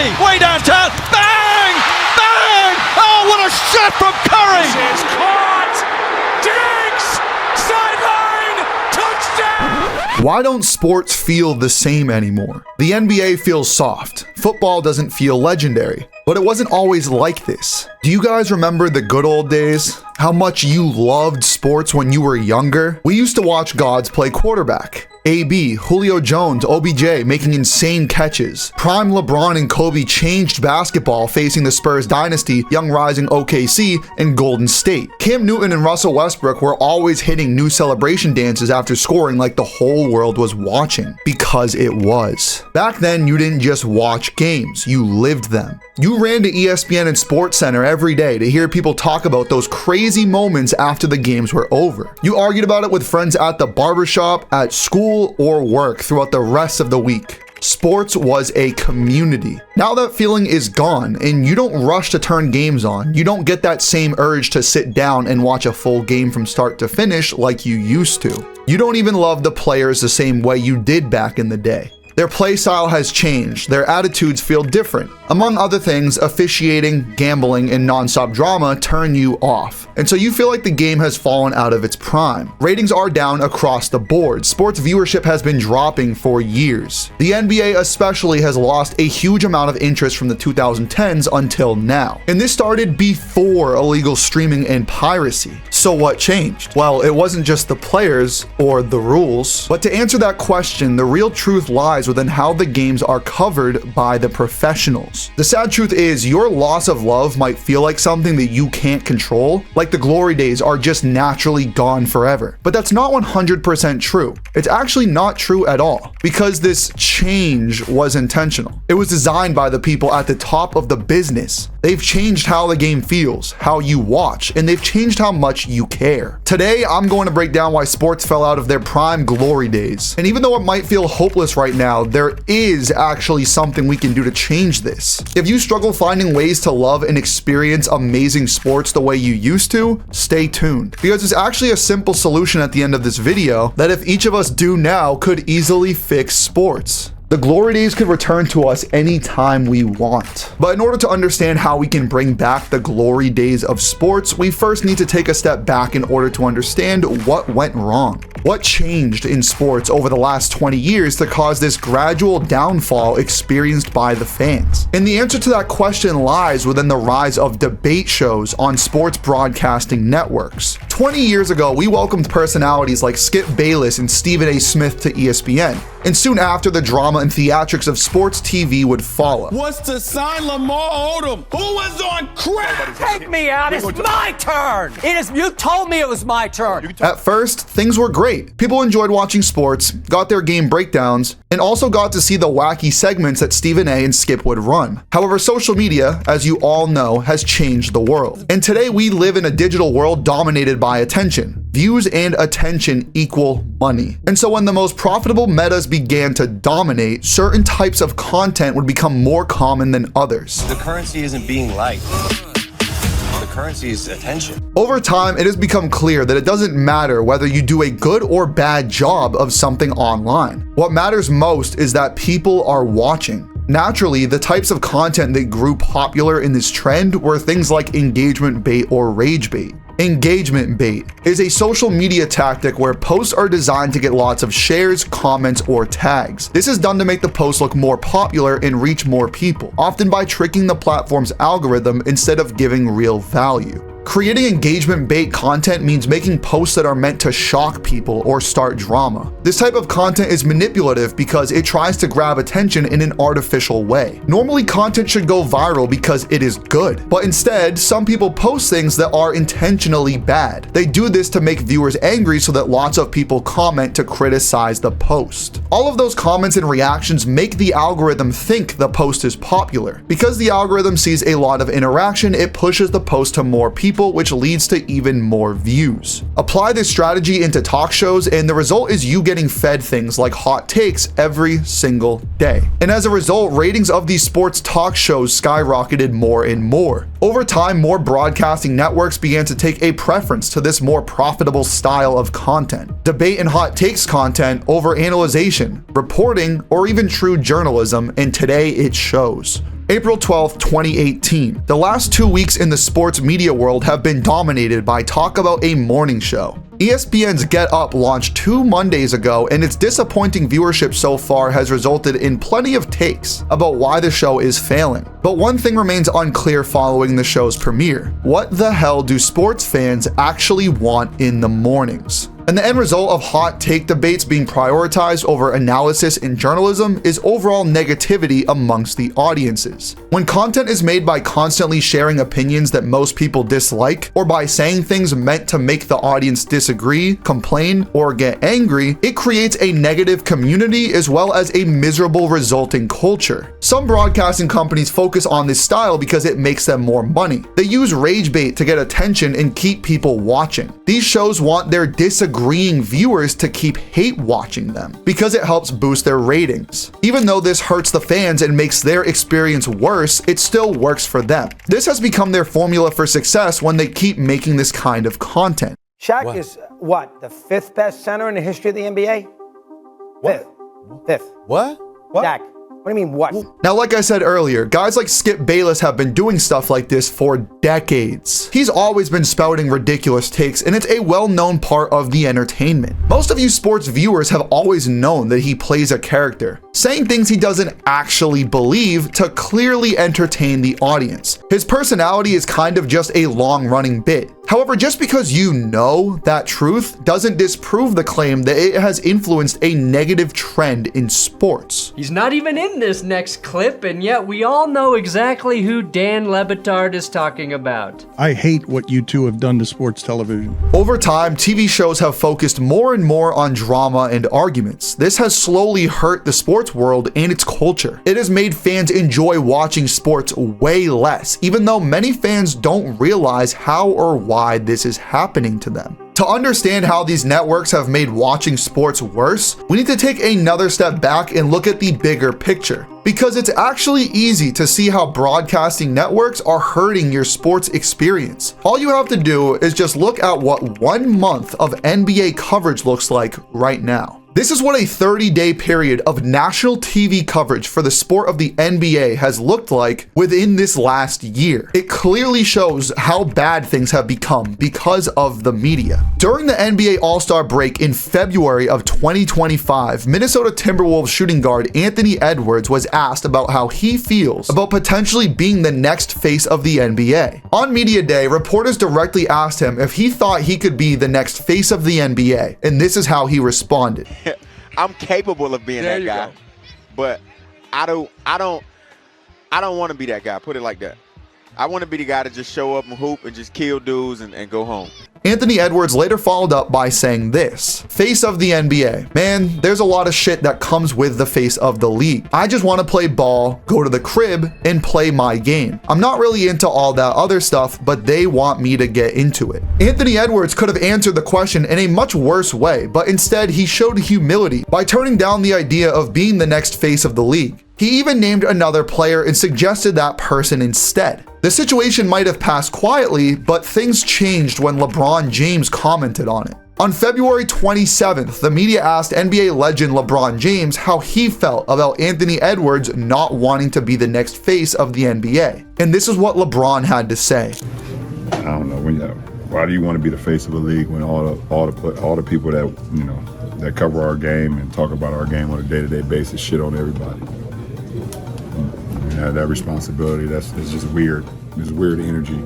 Curry, way downtown. Bang! Bang! Oh, what a shot from Curry! This is caught. Diggs! Sideline! Touchdown! Why don't sports feel the same anymore? The NBA feels soft. Football doesn't feel legendary. But it wasn't always like this. Do you guys remember the good old days? How much you loved sports when you were younger? We used to watch gods play quarterback. AB, Julio Jones, OBJ making insane catches. Prime LeBron and Kobe changed basketball, facing the Spurs dynasty, young rising OKC, and Golden State. Cam Newton and Russell Westbrook were always hitting new celebration dances after scoring like the whole world was watching. Because it was. Back then, you didn't just watch games, you lived them. You ran to ESPN and SportsCenter every day to hear people talk about those crazy moments after the games were over. You argued about it with friends at the barbershop, at school, or work throughout the rest of the week. Sports was a community. Now that feeling is gone, and you don't rush to turn games on. You don't get that same urge to sit down and watch a full game from start to finish like you used to. You don't even love the players the same way you did back in the day. Their play style has changed, their attitudes feel different. Among other things, officiating, gambling, and nonstop drama turn you off. And so you feel like the game has fallen out of its prime. Ratings are down across the board. Sports viewership has been dropping for years. The NBA especially has lost a huge amount of interest from the 2010s until now. And this started before illegal streaming and piracy. So what changed? Well, it wasn't just the players or the rules. But to answer that question, the real truth lies within how the games are covered by the professionals. The sad truth is, your loss of love might feel like something that you can't control, like the glory days are just naturally gone forever. But that's not 100% true. It's actually not true at all, because this change was intentional. It was designed by the people at the top of the business. They've changed how the game feels, how you watch, and they've changed how much you care. Today, I'm going to break down why sports fell out of their prime glory days. And even though it might feel hopeless right now, there is actually something we can do to change this. If you struggle finding ways to love and experience amazing sports the way you used to, stay tuned. Because there's actually a simple solution at the end of this video that if each of us do now could easily fix sports. The glory days could return to us anytime we want. But in order to understand how we can bring back the glory days of sports, we first need to take a step back in order to understand what went wrong. What changed in sports over the last 20 years to cause this gradual downfall experienced by the fans? And the answer to that question lies within the rise of debate shows on sports broadcasting networks. 20 years ago, we welcomed personalities like Skip Bayless and Stephen A. Smith to ESPN. And soon after, the drama and theatrics of sports TV would follow. What's to sign Lamar Odom? Who was on crack? Take me out. It's my turn. It is. You told me it was my turn. At first, things were great. People enjoyed watching sports, got their game breakdowns, and also got to see the wacky segments that Stephen A. and Skip would run. However, social media, as you all know, has changed the world. And today we live in a digital world dominated by attention. Views and attention equal money. And so when the most profitable metas began to dominate, certain types of content would become more common than others. The currency isn't being liked. The currency is attention. Over time, it has become clear that it doesn't matter whether you do a good or bad job of something online. What matters most is that people are watching. Naturally, the types of content that grew popular in this trend were things like engagement bait or rage bait. Engagement bait is a social media tactic where posts are designed to get lots of shares, comments, or tags. This is done to make the post look more popular and reach more people, often by tricking the platform's algorithm instead of giving real value. Creating engagement bait content means making posts that are meant to shock people or start drama. This type of content is manipulative because it tries to grab attention in an artificial way. Normally, content should go viral because it is good, but instead, some people post things that are intentionally bad. They do this to make viewers angry so that lots of people comment to criticize the post. All of those comments and reactions make the algorithm think the post is popular. Because the algorithm sees a lot of interaction, it pushes the post to more people, which leads to even more views. Apply this strategy into talk shows, and the result is you getting fed things like hot takes every single day. And as a result, ratings of these sports talk shows skyrocketed more and more. Over time, more broadcasting networks began to take a preference to this more profitable style of content. Debate and hot takes content over analyzation, reporting, or even true journalism, and today it shows. April 12, 2018. The last 2 weeks in the sports media world have been dominated by talk about a morning show. ESPN's Get Up launched 2 Mondays ago, and its disappointing viewership so far has resulted in plenty of takes about why the show is failing. But one thing remains unclear following the show's premiere. What the hell do sports fans actually want in the mornings? And the end result of hot take debates being prioritized over analysis in journalism is overall negativity amongst the audiences. When content is made by constantly sharing opinions that most people dislike, or by saying things meant to make the audience disagree, complain, or get angry, it creates a negative community as well as a miserable resulting culture. Some broadcasting companies focus on this style because it makes them more money. They use rage bait to get attention and keep people watching. These shows want their disagreeing viewers to keep hate watching them because it helps boost their ratings. Even though this hurts the fans and makes their experience worse, it still works for them. This has become their formula for success when they keep making this kind of content. Shaq is what? The 5th best center in the history of the NBA? Fifth. What? Shaq. What do you mean, what? Now, like I said earlier, guys like Skip Bayless have been doing stuff like this for decades. He's always been spouting ridiculous takes, and it's a well-known part of the entertainment. Most of you sports viewers have always known that he plays a character, saying things he doesn't actually believe to clearly entertain the audience. His personality is kind of just a long-running bit. However, just because you know that truth doesn't disprove the claim that it has influenced a negative trend in sports. He's not even in this next clip, and yet we all know exactly who Dan Le Batard is talking about. I hate what you two have done to sports television. Over time, TV shows have focused more and more on drama and arguments. This has slowly hurt the sports world and its culture. It has made fans enjoy watching sports way less, even though many fans don't realize how or why this is happening to them. To understand how these networks have made watching sports worse, we need to take another step back and look at the bigger picture. Because it's actually easy to see how broadcasting networks are hurting your sports experience. All you have to do is just look at what 1 month of NBA coverage looks like right now. This is what a 30-day period of national TV coverage for the sport of the NBA has looked like within this last year. It clearly shows how bad things have become because of the media. During the NBA All-Star break in February of 2025, Minnesota Timberwolves shooting guard Anthony Edwards was asked about how he feels about potentially being the next face of the NBA. On Media Day, reporters directly asked him if he thought he could be the next face of the NBA, and this is how he responded. I'm capable of being that guy, but I don't want to be that guy. Put it like that. I want to be the guy to just show up and hoop and just kill dudes and go home. Anthony Edwards later followed up by saying this: face of the NBA. Man, there's a lot of shit that comes with the face of the league. I just want to play ball, go to the crib, and play my game. I'm not really into all that other stuff, but they want me to get into it. Anthony Edwards could have answered the question in a much worse way, but instead he showed humility by turning down the idea of being the next face of the league. He even named another player and suggested that person instead. The situation might have passed quietly, but things changed when LeBron James commented on it. On February 27th, the media asked NBA legend LeBron James how he felt about Anthony Edwards not wanting to be the next face of the NBA. And this is what LeBron had to say. I don't know, why do you want to be the face of the league when all the people that, that cover our game and talk about our game on a day-to-day basis shit on everybody? That responsibility, it's just weird. It's weird energy.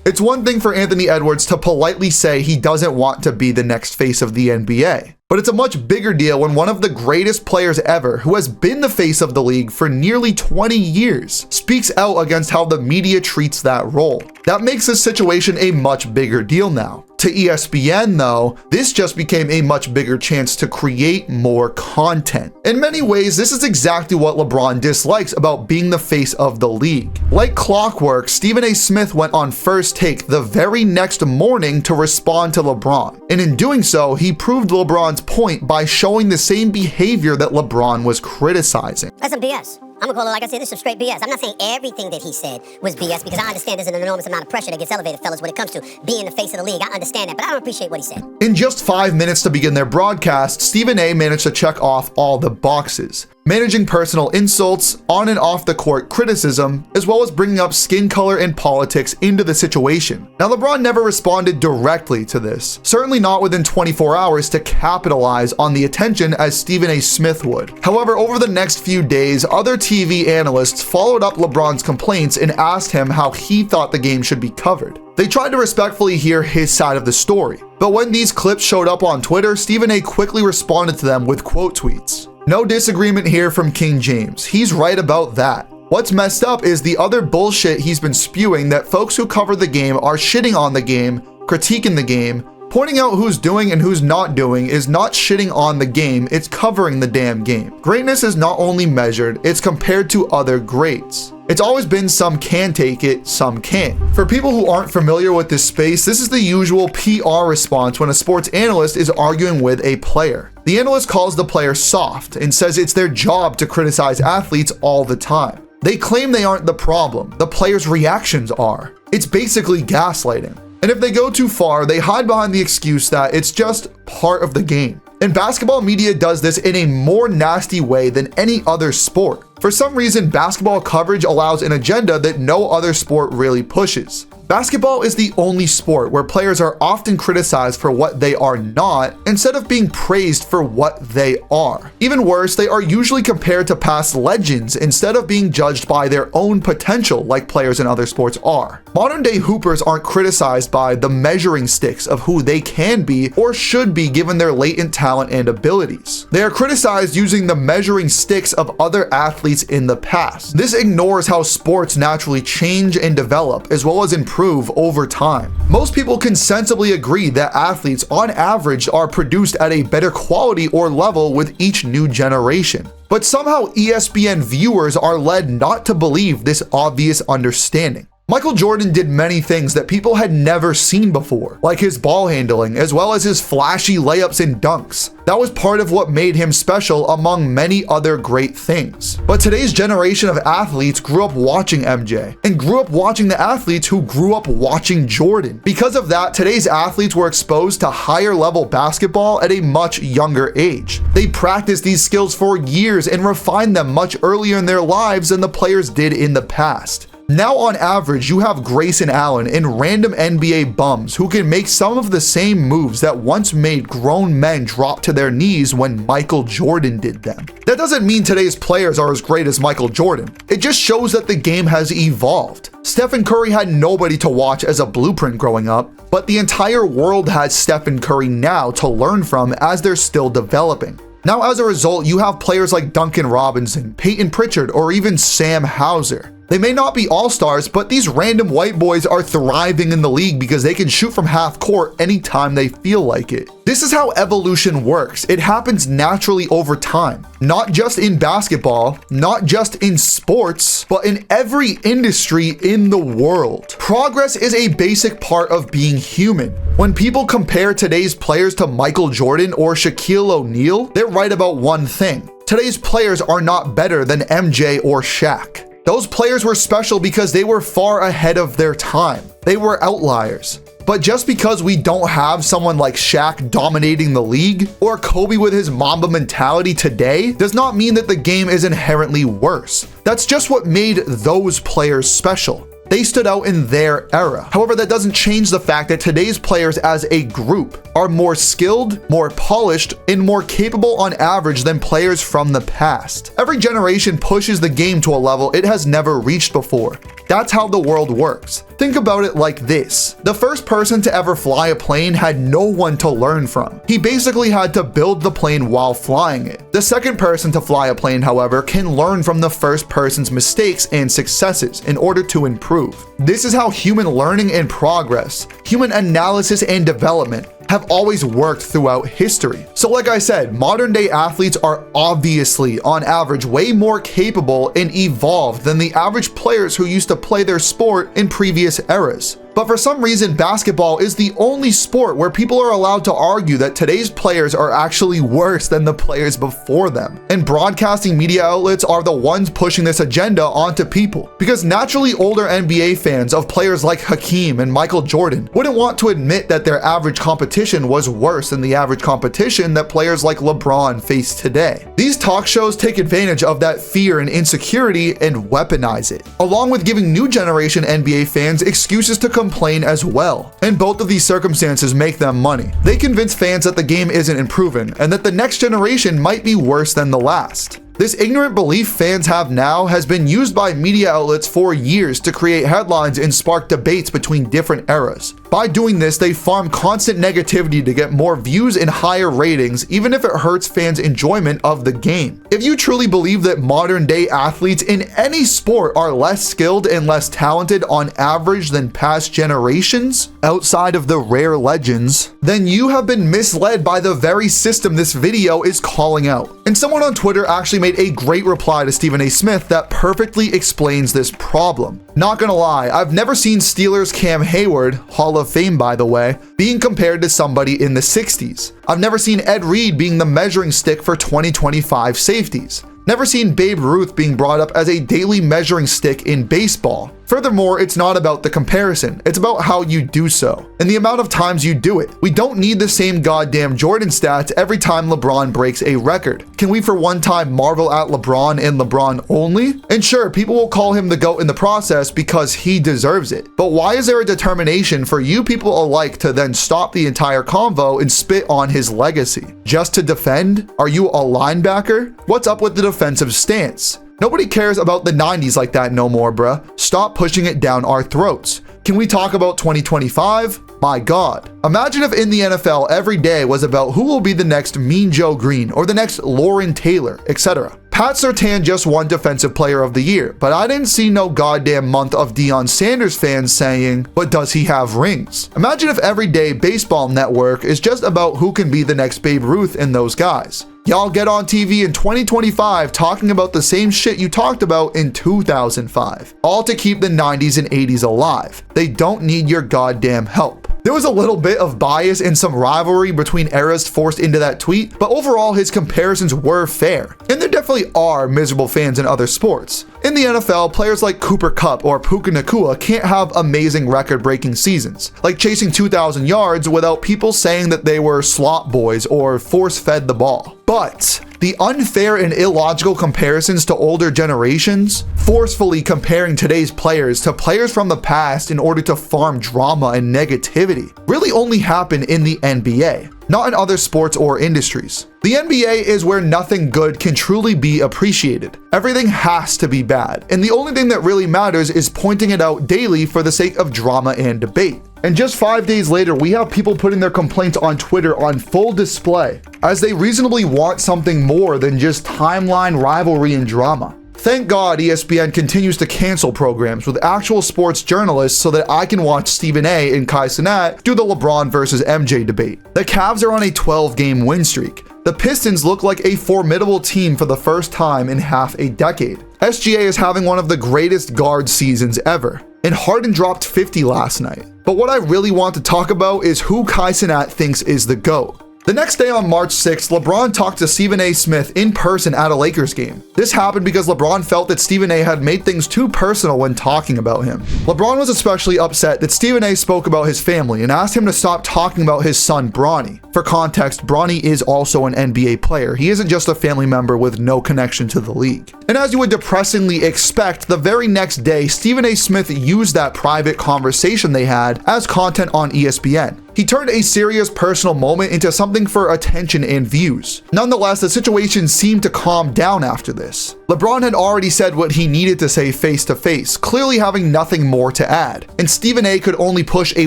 It's one thing for Anthony Edwards to politely say he doesn't want to be the next face of the NBA. But it's a much bigger deal when one of the greatest players ever, who has been the face of the league for nearly 20 years, speaks out against how the media treats that role. That makes this situation a much bigger deal now. To ESPN though, this just became a much bigger chance to create more content. In many ways, this is exactly what LeBron dislikes about being the face of the league. Like clockwork, Stephen A. Smith went on First Take the very next morning to respond to LeBron. And in doing so, he proved LeBron's point by showing the same behavior that LeBron was criticizing. That's some BS. I'm gonna call it like I said, this is some straight BS. I'm not saying everything that he said was BS because I understand there's an enormous amount of pressure that gets elevated, fellas, when it comes to being the face of the league. I understand that, but I don't appreciate what he said. In just 5 minutes to begin their broadcast, Stephen A. managed to check off all the boxes. managing personal insults, on and off the court criticism, as well as bringing up skin color and politics into the situation. Now, LeBron never responded directly to this, certainly not within 24 hours to capitalize on the attention as Stephen A. Smith would. However, over the next few days, other TV analysts followed up LeBron's complaints and asked him how he thought the game should be covered. They tried to respectfully hear his side of the story, but when these clips showed up on Twitter, Stephen A. quickly responded to them with quote tweets. No disagreement here from King James. He's right about that. What's messed up is the other bullshit he's been spewing that folks who cover the game are shitting on the game, critiquing the game, pointing out who's doing and who's not doing is not shitting on the game, it's covering the damn game. Greatness is not only measured, it's compared to other greats. It's always been some can take it, some can't. For people who aren't familiar with this space, this is the usual PR response when a sports analyst is arguing with a player. The analyst calls the player soft and says it's their job to criticize athletes all the time. They claim they aren't the problem, the player's reactions are. It's basically gaslighting. And if they go too far, they hide behind the excuse that it's just part of the game. And basketball media does this in a more nasty way than any other sport. For some reason, basketball coverage allows an agenda that no other sport really pushes. Basketball is the only sport where players are often criticized for what they are not, instead of being praised for what they are. Even worse, they are usually compared to past legends instead of being judged by their own potential like players in other sports are. Modern day hoopers aren't criticized by the measuring sticks of who they can be or should be given their latent talent and abilities. They are criticized using the measuring sticks of other athletes in the past. This ignores how sports naturally change and develop, as well as improve over time. Most people can sensibly agree that athletes on average are produced at a better quality or level with each new generation. But somehow ESPN viewers are led not to believe this obvious understanding. Michael Jordan did many things that people had never seen before, like his ball handling, as well as his flashy layups and dunks. That was part of what made him special among many other great things. But today's generation of athletes grew up watching MJ and grew up watching the athletes who grew up watching Jordan. Because of that, today's athletes were exposed to higher level basketball at a much younger age. They practiced these skills for years and refined them much earlier in their lives than the players did in the past. Now on average, you have Grayson Allen and random NBA bums who can make some of the same moves that once made grown men drop to their knees when Michael Jordan did them. That doesn't mean today's players are as great as Michael Jordan. It just shows that the game has evolved. Stephen Curry had nobody to watch as a blueprint growing up, but the entire world has Stephen Curry now to learn from as they're still developing. Now as a result, you have players like Duncan Robinson, Peyton Pritchard, or even Sam Hauser. They may not be all-stars, but these random white boys are thriving in the league because they can shoot from half court anytime they feel like it. This is how evolution works. It happens naturally over time, not just in basketball, not just in sports, but in every industry in the world. Progress is a basic part of being human. When people compare today's players to Michael Jordan or Shaquille O'Neal, they're right about one thing. Today's players are not better than MJ or Shaq. Those players were special because they were far ahead of their time. They were outliers. But just because we don't have someone like Shaq dominating the league or Kobe with his Mamba mentality today does not mean that the game is inherently worse. That's just what made those players special. They stood out in their era. However, that doesn't change the fact that today's players as a group are more skilled, more polished, and more capable on average than players from the past. Every generation pushes the game to a level it has never reached before. That's how the world works. Think about it like this. The first person to ever fly a plane had no one to learn from. He basically had to build the plane while flying it. The second person to fly a plane, however, can learn from the first person's mistakes and successes in order to improve. This is how human learning and progress, human analysis and development have always worked throughout history. So like I said, modern day athletes are obviously on average way more capable and evolved than the average players who used to play their sport in previous eras. But for some reason, basketball is the only sport where people are allowed to argue that today's players are actually worse than the players before them. And broadcasting media outlets are the ones pushing this agenda onto people. Because naturally older NBA fans of players like Hakeem and Michael Jordan wouldn't want to admit that their average competition was worse than the average competition that players like LeBron face today. These talk shows take advantage of that fear and insecurity and weaponize it, along with giving new generation NBA fans excuses to complain as well. And both of these circumstances make them money. They convince fans that the game isn't improving and that the next generation might be worse than the last. This ignorant belief fans have now has been used by media outlets for years to create headlines and spark debates between different eras. By doing this, they farm constant negativity to get more views and higher ratings, even if it hurts fans' enjoyment of the game. If you truly believe that modern day athletes in any sport are less skilled and less talented on average than past generations, outside of the rare legends, then you have been misled by the very system this video is calling out. And someone on Twitter actually made a great reply to Stephen A. Smith that perfectly explains this problem. Not gonna lie, I've never seen Steelers Cam Hayward, Hall of Fame by the way, being compared to somebody in the 60s. I've never seen Ed Reed being the measuring stick for 2025 safeties. Never seen Babe Ruth being brought up as a daily measuring stick in baseball. Furthermore, it's not about the comparison, it's about how you do so, and the amount of times you do it. We don't need the same goddamn Jordan stats every time LeBron breaks a record. Can we for one time marvel at LeBron and LeBron only? And sure, people will call him the GOAT in the process because he deserves it. But why is there a determination for you people alike to then stop the entire convo and spit on his legacy? Just to defend? Are you a linebacker? What's up with the defensive stance? Nobody cares about the 90s like that no more, bruh. Stop pushing it down our throats. Can we talk about 2025? My God. Imagine if in the NFL every day was about who will be the next Mean Joe Green or the next Lauren Taylor, etc. Pat Surtain just won Defensive Player of the Year, but I didn't see no goddamn month of Deion Sanders fans saying, but does he have rings? Imagine if every day Baseball Network is just about who can be the next Babe Ruth and those guys. Y'all get on TV in 2025 talking about the same shit you talked about in 2005, all to keep the 90s and 80s alive. They don't need your goddamn help. There was a little bit of bias and some rivalry between eras forced into that tweet, but overall his comparisons were fair. And there definitely are miserable fans in other sports. In the NFL, players like Cooper Kupp or Puka Nacua can't have amazing record-breaking seasons, like chasing 2,000 yards without people saying that they were slot boys or force-fed the ball. But the unfair and illogical comparisons to older generations, forcefully comparing today's players to players from the past in order to farm drama and negativity, really only happen in the NBA, not in other sports or industries. The NBA is where nothing good can truly be appreciated. Everything has to be bad, and the only thing that really matters is pointing it out daily for the sake of drama and debate. And just 5 days later, we have people putting their complaints on Twitter on full display, as they reasonably want something more than just timeline rivalry and drama. Thank God ESPN continues to cancel programs with actual sports journalists so that I can watch Stephen A. and Kai Cenat do the LeBron versus MJ debate. The Cavs are on a 12-game win streak. The Pistons look like a formidable team for the first time in half a decade. SGA is having one of the greatest guard seasons ever. And Harden dropped 50 last night. But what I really want to talk about is who Kai Cenat thinks is the GOAT. The next day on March 6th, LeBron talked to Stephen A. Smith in person at a Lakers game. This happened because LeBron felt that Stephen A. had made things too personal when talking about him. LeBron was especially upset that Stephen A. spoke about his family and asked him to stop talking about his son Bronny. For context, Bronny is also an NBA player. He isn't just a family member with no connection to the league. And as you would depressingly expect, the very next day, Stephen A. Smith used that private conversation they had as content on ESPN. He turned a serious personal moment into something for attention and views. Nonetheless, the situation seemed to calm down after this. LeBron had already said what he needed to say face to face, clearly having nothing more to add. And Stephen A. could only push a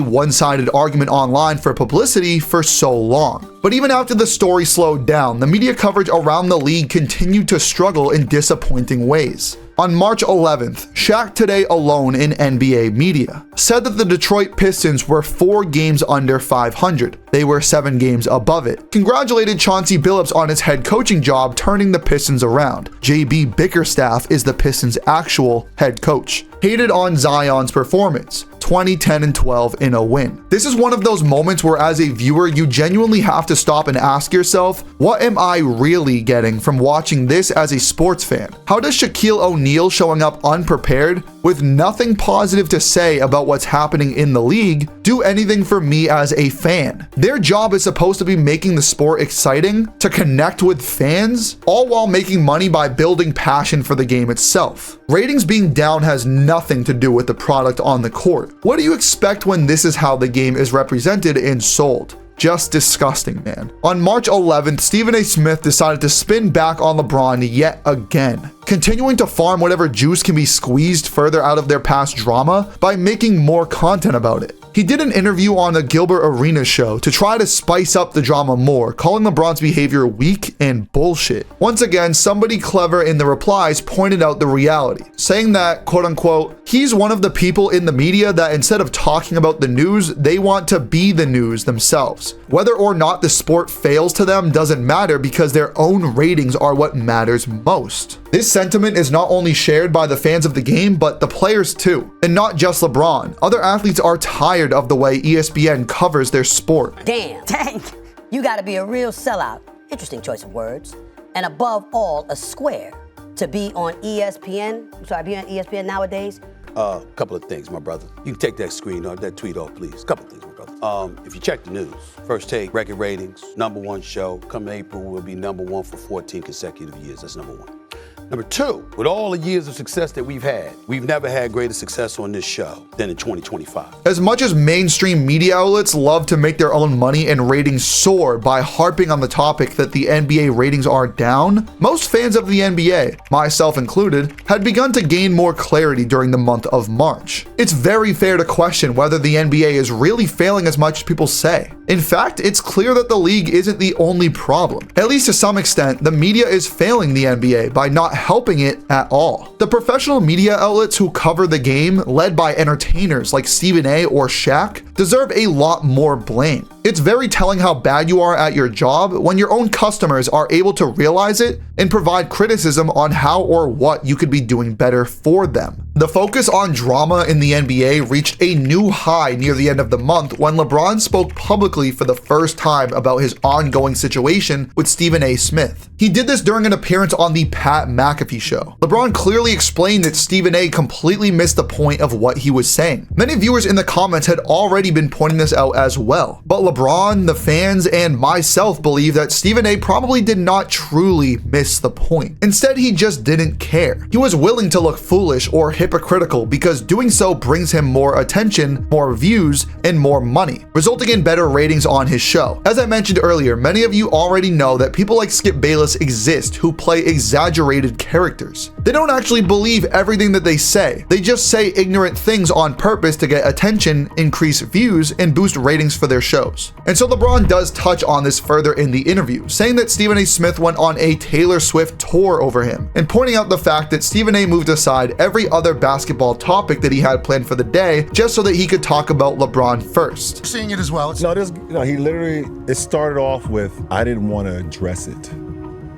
one-sided argument online for publicity for so long. But even after the story slowed down, the media coverage around the league continued to struggle in disappointing ways. On March 11th, Shaq Today alone in NBA media said that the Detroit Pistons were 4 games under 500. They were 7 games above it. Congratulated Chauncey Billups on his head coaching job turning the Pistons around. JB Bickerstaff is the Pistons' actual head coach. Hated on Zion's performance. 20, 10, and 12 in a win. This is one of those moments where as a viewer, you genuinely have to stop and ask yourself, what am I really getting from watching this as a sports fan? How does Shaquille O'Neal showing up unprepared with nothing positive to say about what's happening in the league do anything for me as a fan? Their job is supposed to be making the sport exciting, to connect with fans, all while making money by building passion for the game itself. Ratings being down has nothing to do with the product on the court. What do you expect when this is how the game is represented and sold? Just disgusting, man. On March 11th, Stephen A. Smith decided to spin back on LeBron yet again, continuing to farm whatever juice can be squeezed further out of their past drama by making more content about it. He did an interview on the Gilbert Arenas show to try to spice up the drama more, calling LeBron's behavior weak and bullshit. Once again, somebody clever in the replies pointed out the reality, saying that, quote unquote, he's one of the people in the media that instead of talking about the news, they want to be the news themselves. Whether or not the sport fails to them doesn't matter because their own ratings are what matters most. This sentiment is not only shared by the fans of the game, but the players too. And not just LeBron. Other athletes are tired of the way ESPN covers their sport. Damn, Tank, you gotta be a real sellout. Interesting choice of words. And above all, a square to be on ESPN. Be on ESPN nowadays. Couple of things, my brother. You can take that screen or that tweet off, please. Couple of things, my brother. If you check the news, First Take, record ratings, #1 show. Come April, we'll be #1 for 14 consecutive years. That's #1. Number two, with all the years of success that we've had, we've never had greater success on this show than in 2025. As much as mainstream media outlets love to make their own money and ratings soar by harping on the topic that the NBA ratings are down, most fans of the NBA, myself included, had begun to gain more clarity during the month of March. It's very fair to question whether the NBA is really failing as much as people say. In fact, it's clear that the league isn't the only problem. At least to some extent, the media is failing the NBA by not helping it at all. The professional media outlets who cover the game, led by entertainers like Stephen A. or Shaq, deserve a lot more blame. It's very telling how bad you are at your job when your own customers are able to realize it and provide criticism on how or what you could be doing better for them. The focus on drama in the NBA reached a new high near the end of the month when LeBron spoke publicly for the first time about his ongoing situation with Stephen A. Smith. He did this during an appearance on the Pat McAfee show. LeBron clearly explained that Stephen A. completely missed the point of what he was saying. Many viewers in the comments had already been pointing this out as well, but LeBron, the fans, and myself believe that Stephen A. probably did not truly miss the point. Instead, he just didn't care. He was willing to look foolish or hypocritical because doing so brings him more attention, more views, and more money, resulting in better ratings on his show. As I mentioned earlier, many of you already know that people like Skip Bayless exist who play exaggerated characters. They don't actually believe everything that they say. They just say ignorant things on purpose to get attention, increase views, and boost ratings for their shows. And so LeBron does touch on this further in the interview, saying that Stephen A. Smith went on a Taylor Swift tour over him, and pointing out the fact that Stephen A. moved aside every other basketball topic that he had planned for the day just so that he could talk about LeBron first. Seeing it as well. He literally, it started off with, I didn't want to address it.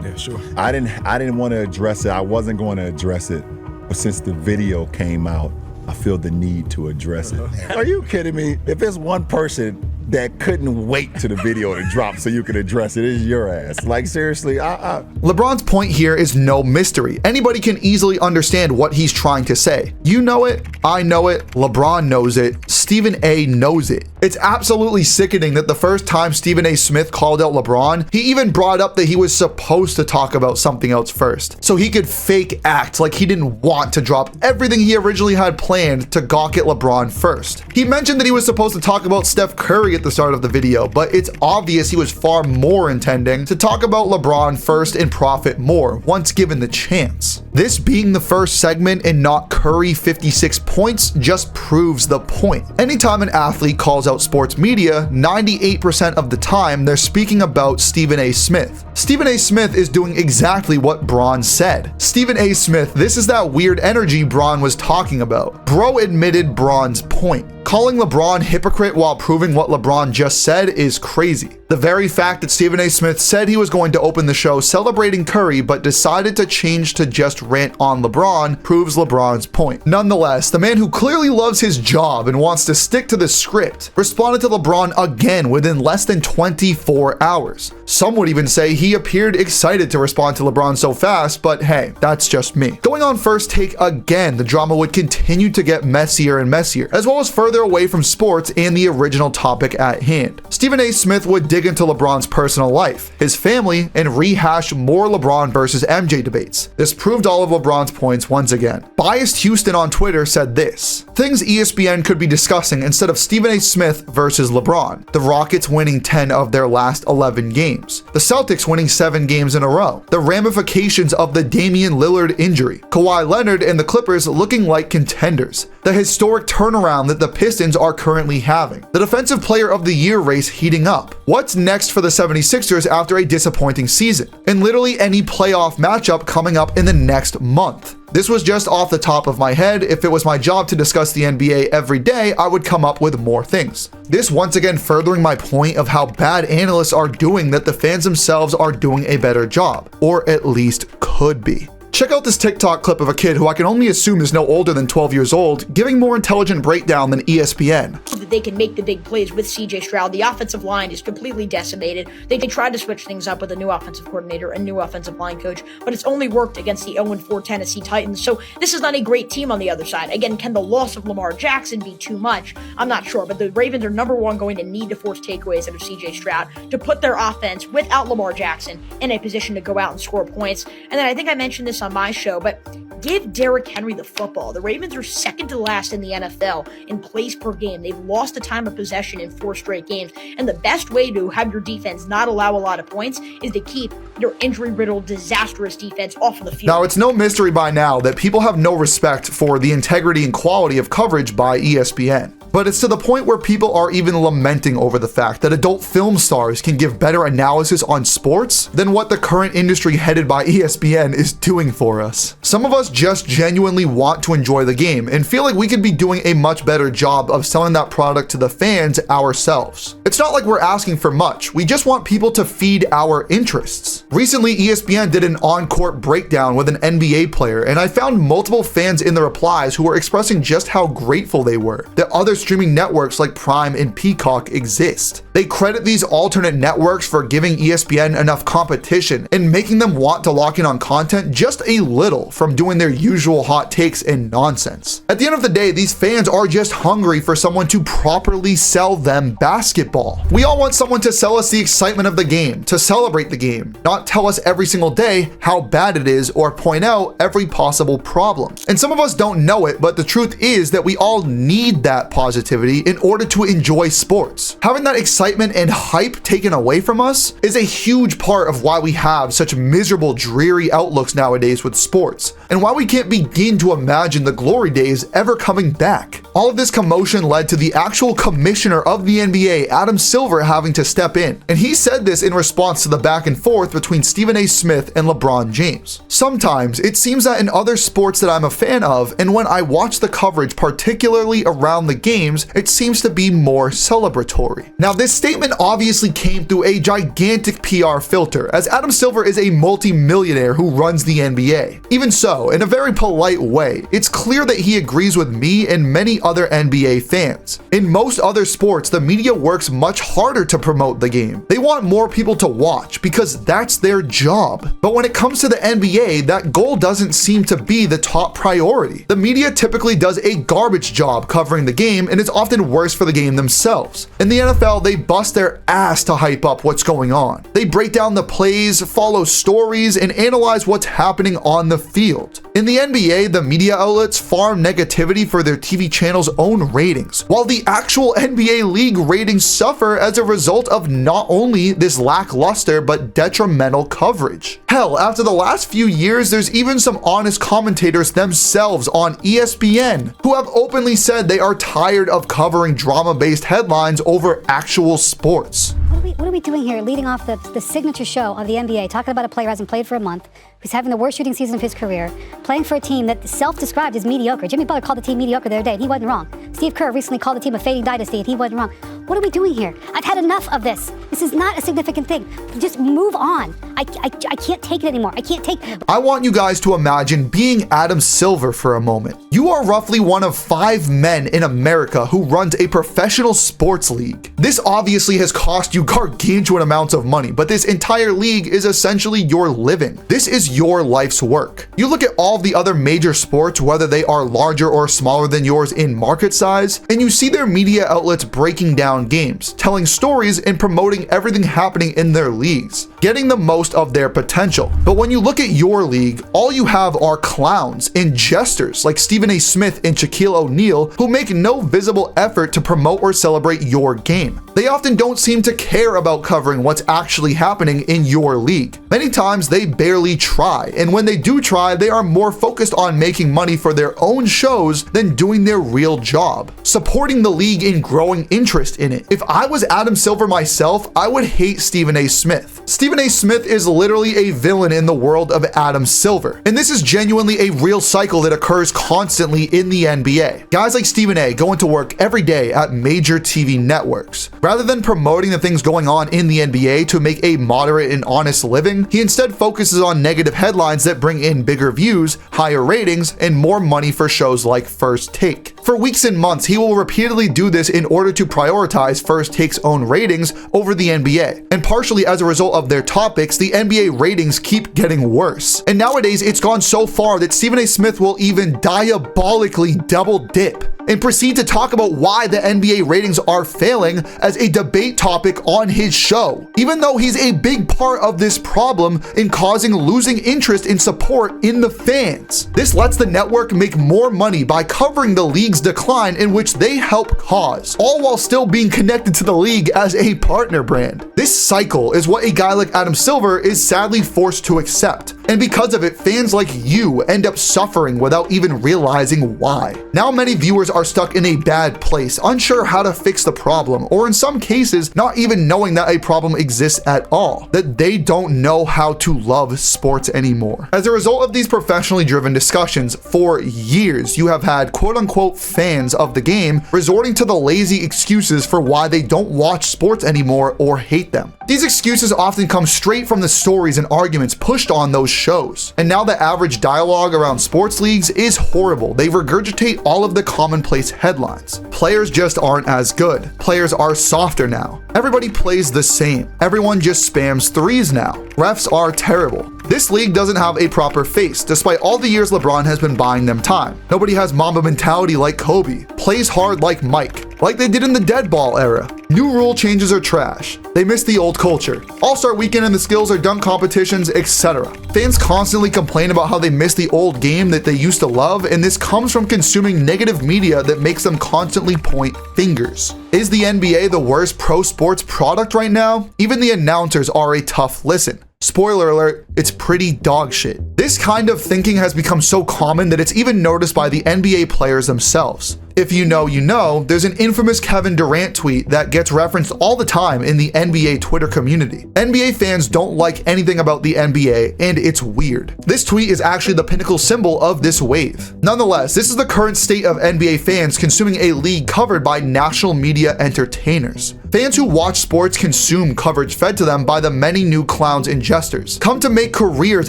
Yeah, sure. I didn't want to address it. I wasn't going to address it. But since the video came out, I feel the need to address it. Are you kidding me? If there's one person that couldn't wait to the video to drop so you could address it, is your ass. Like, seriously, LeBron's point here is no mystery. Anybody can easily understand what he's trying to say. You know it, I know it, LeBron knows it, Stephen A. knows it. It's absolutely sickening that the first time Stephen A. Smith called out LeBron, he even brought up that he was supposed to talk about something else first, so he could fake act like he didn't want to drop everything he originally had planned to gawk at LeBron first. He mentioned that he was supposed to talk about Steph Curry at the start of the video, but it's obvious he was far more intending to talk about LeBron first and profit more once given the chance. This being the first segment and not Curry 56 points just proves the point. Anytime an athlete calls out sports media, 98% of the time they're speaking about Stephen A. Smith. Stephen A. Smith is doing exactly what Bron said. Stephen A. Smith, this is that weird energy Bron was talking about. Bro admitted Bron's point. Calling LeBron hypocrite while proving what LeBron just said is crazy. The very fact that Stephen A. Smith said he was going to open the show celebrating Curry but decided to change to just rant on LeBron proves LeBron's point. Nonetheless, the man who clearly loves his job and wants to stick to the script responded to LeBron again within less than 24 hours. Some would even say he appeared excited to respond to LeBron so fast, but hey, that's just me. Going on First Take again, the drama would continue to get messier and messier, as well as further away from sports and the original topic at hand. Stephen A. Smith would dig into LeBron's personal life, his family, and rehash more LeBron versus MJ debates. This proved all of LeBron's points once again. Biased Houston on Twitter said this: things ESPN could be discussing instead of Stephen A. Smith versus LeBron. The Rockets winning 10 of their last 11 games. The Celtics winning 7 games in a row. The ramifications of the Damian Lillard injury. Kawhi Leonard and the Clippers looking like contenders. The historic turnaround that the Pistons are currently having. The Defensive Player of the Year race heating up. What's next for the 76ers after a disappointing season? And literally any playoff matchup coming up in the next month. This was just off the top of my head. If it was my job to discuss the NBA every day, I would come up with more things. This once again furthering my point of how bad analysts are doing that the fans themselves are doing a better job, or at least could be. Check out this TikTok clip of a kid who I can only assume is no older than 12 years old, giving more intelligent breakdown than ESPN. That they can make the big plays with CJ Stroud. The offensive line is completely decimated. They tried to switch things up with a new offensive coordinator and new offensive line coach, but it's only worked against the 0-4 Tennessee Titans. So this is not a great team on the other side. Again, can the loss of Lamar Jackson be too much? I'm not sure, but the Ravens are number one going to need to force takeaways out of CJ Stroud to put their offense without Lamar Jackson in a position to go out and score points. And then I think I mentioned this on my show, but give Derrick Henry the football. The Ravens are second to last in the NFL in plays per game. They've lost the time of possession in 4 straight games. And the best way to have your defense not allow a lot of points is to keep your injury-riddled, disastrous defense off of the field. Now, it's no mystery by now that people have no respect for the integrity and quality of coverage by ESPN. But it's to the point where people are even lamenting over the fact that adult film stars can give better analysis on sports than what the current industry headed by ESPN is doing for us. Some of us just genuinely want to enjoy the game and feel like we could be doing a much better job of selling that product to the fans ourselves. It's not like we're asking for much, we just want people to feed our interests. Recently, ESPN did an on-court breakdown with an NBA player, and I found multiple fans in the replies who were expressing just how grateful they were that other streaming networks like Prime and Peacock exist. They credit these alternate networks for giving ESPN enough competition and making them want to lock in on content just a little from doing their usual hot takes and nonsense. At the end of the day, these fans are just hungry for someone to properly sell them basketball. We all want someone to sell us the excitement of the game, to celebrate the game, not tell us every single day how bad it is or point out every possible problem. And some of us don't know it, but the truth is that we all need that positivity in order to enjoy sports. Having that excitement and hype taken away from us is a huge part of why we have such miserable, dreary outlooks nowadays with sports, and why we can't begin to imagine the glory days ever coming back. All of this commotion led to the actual commissioner of the NBA, Adam Silver, having to step in, and he said this in response to the back and forth between Stephen A. Smith and LeBron James. Sometimes it seems that in other sports that I'm a fan of, and when I watch the coverage, particularly around the games, it seems to be more celebratory. Now, this statement obviously came through a gigantic PR filter, as Adam Silver is a multi-millionaire who runs the NBA. Even so, in a very polite way, it's clear that he agrees with me and many other NBA fans. In most other sports, the media works much harder to promote the game. They want more people to watch because that's their job. But when it comes to the NBA, that goal doesn't seem to be the top priority. The media typically does a garbage job covering the game, and it's often worse for the game themselves. In the NFL, they bust their ass to hype up what's going on. They break down the plays, follow stories, and analyze what's happening on the field. In the NBA, the media outlets farm negativity for their TV channel's own ratings, while the actual NBA league ratings suffer as a result of not only this lackluster but detrimental coverage. Hell, after the last few years, there's even some honest commentators themselves on ESPN who have openly said they are tired of covering drama-based headlines over actual sports. What are we What are we doing here leading off the signature show of the NBA, talking about a player who hasn't played for a month, who's having the worst shooting season of his career, playing for a team that self-described as mediocre. Jimmy Butler called the team mediocre the other day, and he wasn't wrong. Steve Kerr recently called the team a fading dynasty, and he wasn't wrong. What are we doing here? I've had enough of this. This is not a significant thing. Just move on. I can't take it anymore. I can't take it. I want you guys to imagine being Adam Silver for a moment. You are roughly one of 5 men in America who runs a professional sports league. This obviously has cost you gargantuan amounts of money, but this entire league is essentially your living. This is your life's work. You look at all the other major sports, whether they are larger or smaller than yours in market size, and you see their media outlets breaking down games, telling stories and promoting everything happening in their leagues, getting the most of their potential. But when you look at your league, all you have are clowns and jesters like Stephen A. Smith and Shaquille O'Neal who make no visible effort to promote or celebrate your game. They often don't seem to care about covering what's actually happening in your league. Many times they barely try, and when they do try, they are more focused on making money for their own shows than doing their real job, supporting the league and growing interest in it. If I was Adam Silver myself, I would hate Stephen A. Smith. Stephen A. Smith is literally a villain in the world of Adam Silver, and this is genuinely a real cycle that occurs constantly in the NBA. Guys like Stephen A. go into work every day at major TV networks. Rather than promoting the things going on in the NBA to make a moderate and honest living, he instead focuses on negative headlines that bring in bigger views, higher ratings, and more money for shows like First Take. For weeks and months, he will repeatedly do this in order to prioritize First Take's own ratings over the NBA. And partially as a result of their topics, the NBA ratings keep getting worse. And nowadays, it's gone so far that Stephen A. Smith will even diabolically double dip and proceed to talk about why the NBA ratings are failing as a debate topic on his show, even though he's a big part of this problem in causing losing interest in support in the fans. This lets the network make more money by covering the league's decline in which they help cause, all while still being connected to the league as a partner brand. This cycle is what a guy like Adam Silver is sadly forced to accept, and because of it, fans like you end up suffering without even realizing why. Now many viewers are stuck in a bad place, unsure how to fix the problem, or in some cases, not even knowing that a problem exists at all, that they don't know how to love sports anymore. As a result of these professionally driven discussions, for years, you have had quote-unquote fans of the game resorting to the lazy excuses for why they don't watch sports anymore or hate them. These excuses often come straight from the stories and arguments pushed on those shows. And now the average dialogue around sports leagues is horrible. They regurgitate all of the commonplace headlines. Players just aren't as good. Players are softer now. Everybody plays the same. Everyone just spams threes now. Refs are terrible. This league doesn't have a proper face, despite all the years LeBron has been buying them time. Nobody has Mamba mentality like Kobe, plays hard like Mike, like they did in the dead ball era. New rule changes are trash. They miss the old culture. All-Star Weekend and the skills or dunk competitions, etc. Fans constantly complain about how they miss the old game that they used to love, and this comes from consuming negative media that makes them constantly point fingers. Is the NBA the worst pro sports product right now? Even the announcers are a tough listen. Spoiler alert, it's pretty dog shit. This kind of thinking has become so common that it's even noticed by the NBA players themselves. If you know, you know, there's an infamous Kevin Durant tweet that gets referenced all the time in the NBA Twitter community. NBA fans don't like anything about the NBA, and it's weird. This tweet is actually the pinnacle symbol of this wave. Nonetheless, this is the current state of NBA fans consuming a league covered by national media entertainers. Fans who watch sports consume coverage fed to them by the many new clowns and jesters, come to make careers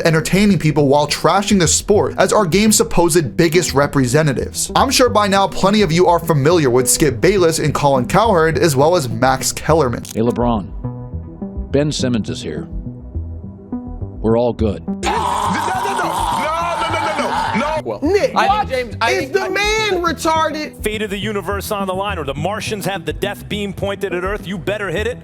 entertaining people while trashing the sport as our game's supposed biggest representatives. I'm sure by now plenty of you are familiar with Skip Bayless and Colin Cowherd, as well as Max Kellerman. Hey LeBron, Ben Simmons is here. We're all good. Well, Nick, James, is the man retarded? Fate of the universe on the line, or the Martians have the death beam pointed at Earth. You better hit it.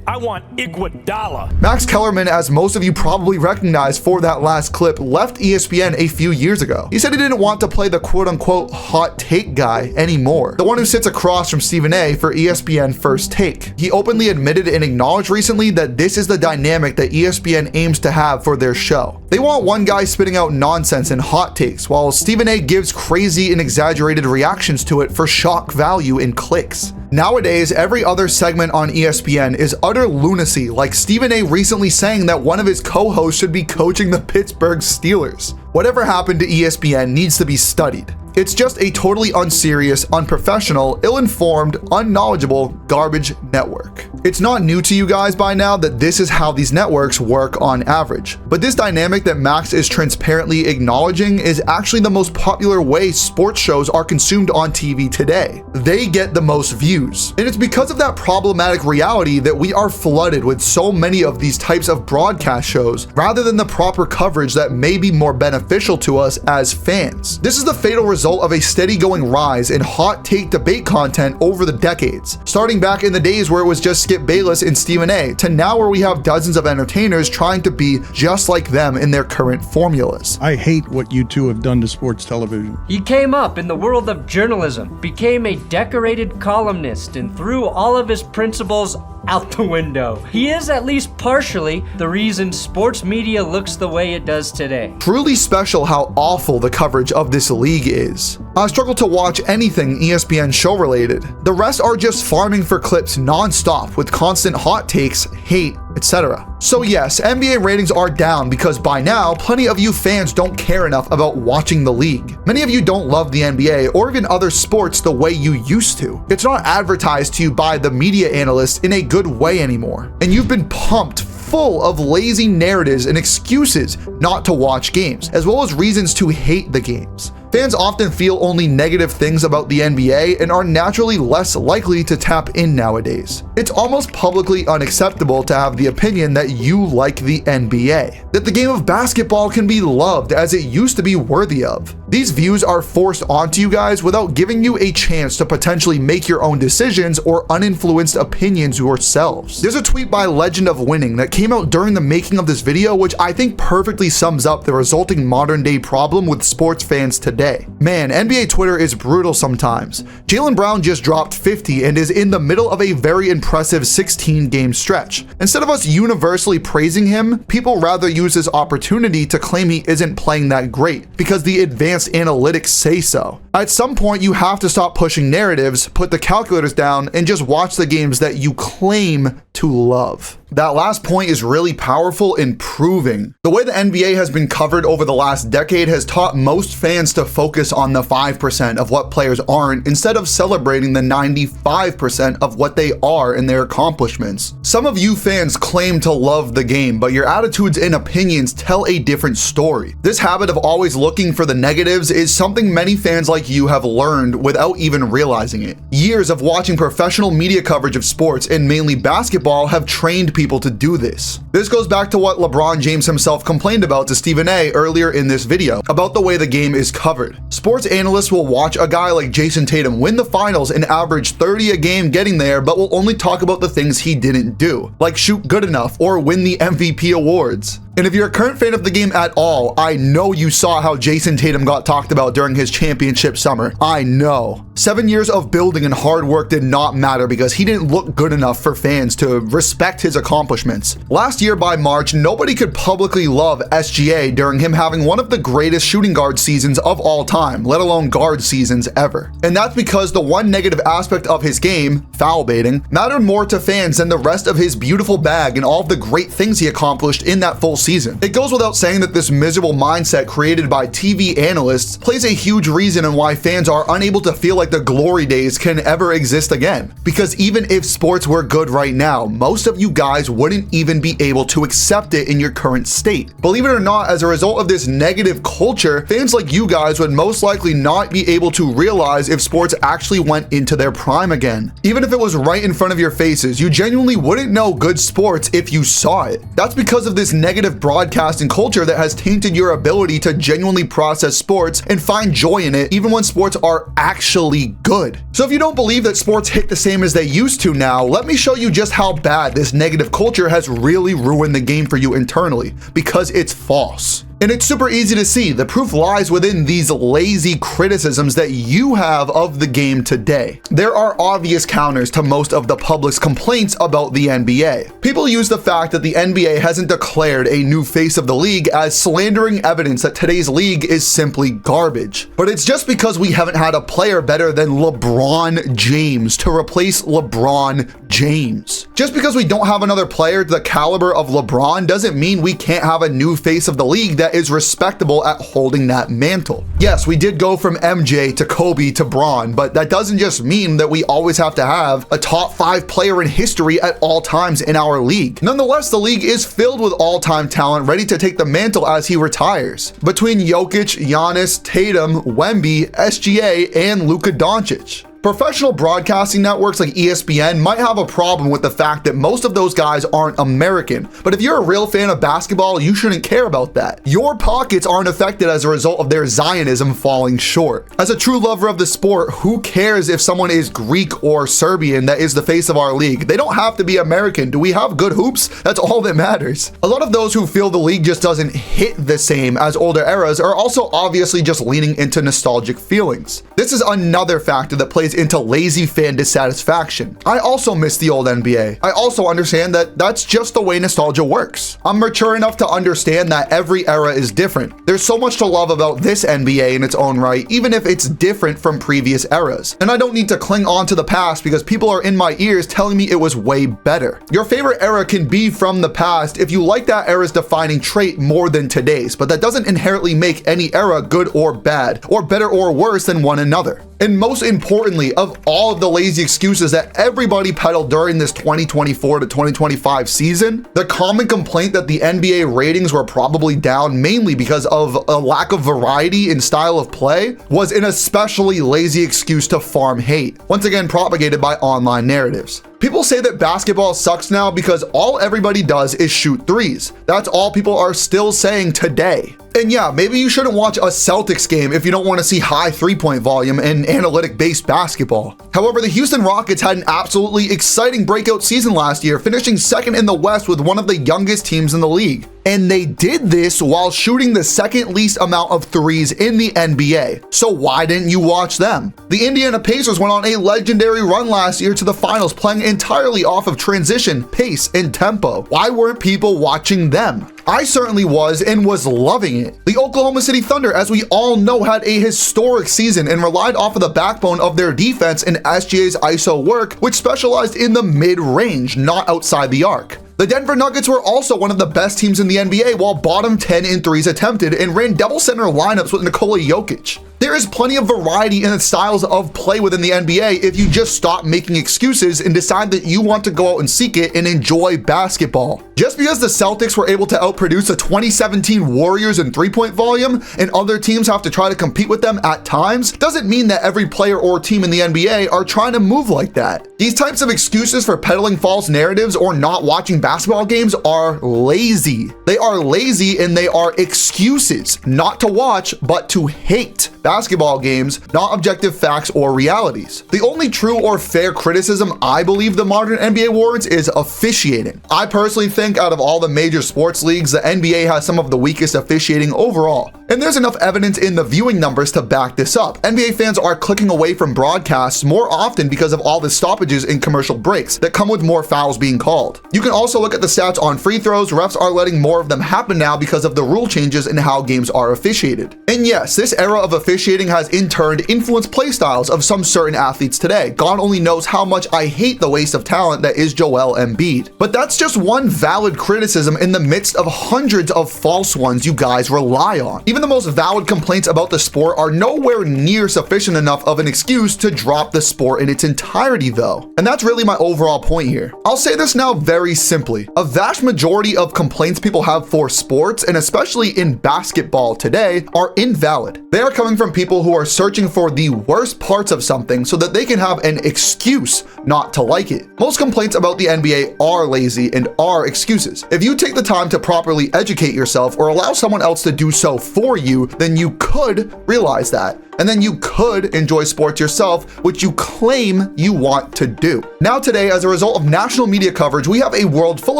I want Iguodala. Max Kellerman, as most of you probably recognize for that last clip, left ESPN a few years ago. He said he didn't want to play the quote-unquote hot take guy anymore, the one who sits across from Stephen A. for ESPN First Take. He openly admitted and acknowledged recently that this is the dynamic that ESPN aims to have for their show. They want one guy spitting out nonsense and hot takes, while Stephen A. gives crazy and exaggerated reactions to it for shock value and clicks. Nowadays, every other segment on ESPN is utter lunacy, like Stephen A. recently saying that one of his co-hosts should be coaching the Pittsburgh Steelers. Whatever happened to ESPN needs to be studied. It's just a totally unserious, unprofessional, ill-informed, unknowledgeable garbage network. It's not new to you guys by now that this is how these networks work on average. But this dynamic that Max is transparently acknowledging is actually the most popular way sports shows are consumed on TV today. They get the most views. And it's because of that problematic reality that we are flooded with so many of these types of broadcast shows, rather than the proper coverage that may be more beneficial to us as fans. This is the fatal result of a steady going rise in hot take debate content over the decades, starting back in the days where it was just Skip Bayless and Stephen A, to now where we have dozens of entertainers trying to be just like them in their current formulas. I hate what you two have done to sports television. He came up in the world of journalism, became a decorated columnist, and threw all of his principles out the window. He is at least partially the reason sports media looks the way it does today. Truly special how awful the coverage of this league is. I struggle to watch anything ESPN show related. The rest are just farming for clips non-stop with constant hot takes, hate, etc. So yes, NBA ratings are down because by now, plenty of you fans don't care enough about watching the league. Many of you don't love the NBA or even other sports the way you used to. It's not advertised to you by the media analysts in a good way anymore. And you've been pumped full of lazy narratives and excuses not to watch games, as well as reasons to hate the games. Fans often feel only negative things about the NBA and are naturally less likely to tap in nowadays. It's almost publicly unacceptable to have the opinion that you like the NBA, that the game of basketball can be loved as it used to be worthy of. These views are forced onto you guys without giving you a chance to potentially make your own decisions or uninfluenced opinions yourselves. There's a tweet by Legend of Winning that came out during the making of this video, which I think perfectly sums up the resulting modern day problem with sports fans today. Man, NBA Twitter is brutal sometimes. Jaylen Brown just dropped 50 and is in the middle of a very impressive 16-game stretch. Instead of us universally praising him, people rather use this opportunity to claim he isn't playing that great because the advanced analytics say so. At some point, you have to stop pushing narratives, put the calculators down, and just watch the games that you claim to love. That last point is really powerful in proving. The way the NBA has been covered over the last decade has taught most fans to focus on the 5% of what players aren't instead of celebrating the 95% of what they are in their accomplishments. Some of you fans claim to love the game, but your attitudes and opinions tell a different story. This habit of always looking for the negatives is something many fans like you have learned without even realizing it. Years of watching professional media coverage of sports and mainly basketball have trained people to do this. This goes back to what LeBron James himself complained about to Stephen A earlier in this video about the way the game is covered. Sports analysts will watch a guy like Jason Tatum win the finals and average 30 a game getting there, but will only talk about the things he didn't do, like shoot good enough or win the MVP awards. And if you're a current fan of the game at all, I know you saw how Jason Tatum got talked about during his championship summer. I know. 7 years of building and hard work did not matter because he didn't look good enough for fans to respect his accomplishments. Last year by March, nobody could publicly love SGA during him having one of the greatest shooting guard seasons of all time, let alone guard seasons ever. And that's because the one negative aspect of his game, foul baiting, mattered more to fans than the rest of his beautiful bag and all of the great things he accomplished in that full season. It goes without saying that this miserable mindset created by TV analysts plays a huge reason in why fans are unable to feel like the glory days can ever exist again. Because even if sports were good right now, most of you guys wouldn't even be able to accept it in your current state. Believe it or not, as a result of this negative culture, fans like you guys would most likely not be able to realize if sports actually went into their prime again. Even if it was right in front of your faces, you genuinely wouldn't know good sports if you saw it. That's because of this negative broadcasting culture that has tainted your ability to genuinely process sports and find joy in it even when sports are actually good. So if you don't believe that sports hit the same as they used to now, let me show you just how bad this negative culture has really ruined the game for you internally, because it's false. And it's super easy to see. The proof lies within these lazy criticisms that you have of the game today. There are obvious counters to most of the public's complaints about the NBA. People use the fact that the NBA hasn't declared a new face of the league as slandering evidence that today's league is simply garbage. But it's just because we haven't had a player better than LeBron James to replace LeBron James. Just because we don't have another player to the caliber of LeBron doesn't mean we can't have a new face of the league that is respectable at holding that mantle. Yes, we did go from MJ to Kobe to Bron, but that doesn't just mean that we always have to have a top 5 player in history at all times in our league. Nonetheless, the league is filled with all-time talent ready to take the mantle as he retires. Between Jokic, Giannis, Tatum, Wemby, SGA, and Luka Doncic. Professional broadcasting networks like ESPN might have a problem with the fact that most of those guys aren't American, but if you're a real fan of basketball, you shouldn't care about that. Your pockets aren't affected as a result of their Zionism falling short. As a true lover of the sport, who cares if someone is Greek or Serbian that is the face of our league? They don't have to be American. Do we have good hoops? That's all that matters. A lot of those who feel the league just doesn't hit the same as older eras are also obviously just leaning into nostalgic feelings. This is another factor that plays into lazy fan dissatisfaction. I also miss the old NBA. I also understand that that's just the way nostalgia works. I'm mature enough to understand that every era is different. There's so much to love about this NBA in its own right, even if it's different from previous eras. And I don't need to cling on to the past because people are in my ears telling me it was way better. Your favorite era can be from the past if you like that era's defining trait more than today's, but that doesn't inherently make any era good or bad, or better or worse than one another. And most importantly, of all of the lazy excuses that everybody peddled during this 2024 to 2025 season, the common complaint that the NBA ratings were probably down mainly because of a lack of variety in style of play was an especially lazy excuse to farm hate, once again propagated by online narratives. People say that basketball sucks now because all everybody does is shoot threes. That's all people are still saying today. And yeah, maybe you shouldn't watch a Celtics game if you don't want to see high three-point volume and analytic-based basketball. However, the Houston Rockets had an absolutely exciting breakout season last year, finishing second in the West with one of the youngest teams in the league. And they did this while shooting the second least amount of threes in the NBA. So why didn't you watch them? The Indiana Pacers went on a legendary run last year to the finals, playing entirely off of transition, pace, and tempo. Why weren't people watching them? I certainly was and was loving it. The Oklahoma City Thunder, as we all know, had a historic season and relied off of the backbone of their defense and SGA's ISO work, which specialized in the mid-range, not outside the arc. The Denver Nuggets were also one of the best teams in the NBA while bottom 10 in threes attempted and ran double center lineups with Nikola Jokic. There is plenty of variety in the styles of play within the NBA if you just stop making excuses and decide that you want to go out and seek it and enjoy basketball. Just because the Celtics were able to outproduce the 2017 Warriors in three-point volume and other teams have to try to compete with them at times doesn't mean that every player or team in the NBA are trying to move like that. These types of excuses for peddling false narratives or not watching basketball games are lazy. They are lazy and they are excuses not to watch but to hate basketball games, not objective facts or realities. The only true or fair criticism I believe the modern NBA warrants is officiating. I personally think out of all the major sports leagues, the NBA has some of the weakest officiating overall. And there's enough evidence in the viewing numbers to back this up. NBA fans are clicking away from broadcasts more often because of all the stoppages in commercial breaks that come with more fouls being called. You can also look at the stats on free throws. Refs are letting more of them happen now because of the rule changes in how games are officiated. And yes, this era of officiating has in turn influenced play styles of some certain athletes today. God only knows how much I hate the waste of talent that is Joel Embiid. But that's just one valid criticism in the midst of hundreds of false ones you guys rely on. Even the most valid complaints about the sport are nowhere near sufficient enough of an excuse to drop the sport in its entirety though. And that's really my overall point here. I'll say this now very simply. A vast majority of complaints people have for sports, and especially in basketball today, are invalid. They are coming from people who are searching for the worst parts of something so that they can have an excuse not to like it. Most complaints about the NBA are lazy and are excuses. If you take the time to properly educate yourself or allow someone else to do so for you, then you could realize that. and then you could enjoy sports yourself, which you claim you want to do. Now today, as a result of national media coverage, we have a world full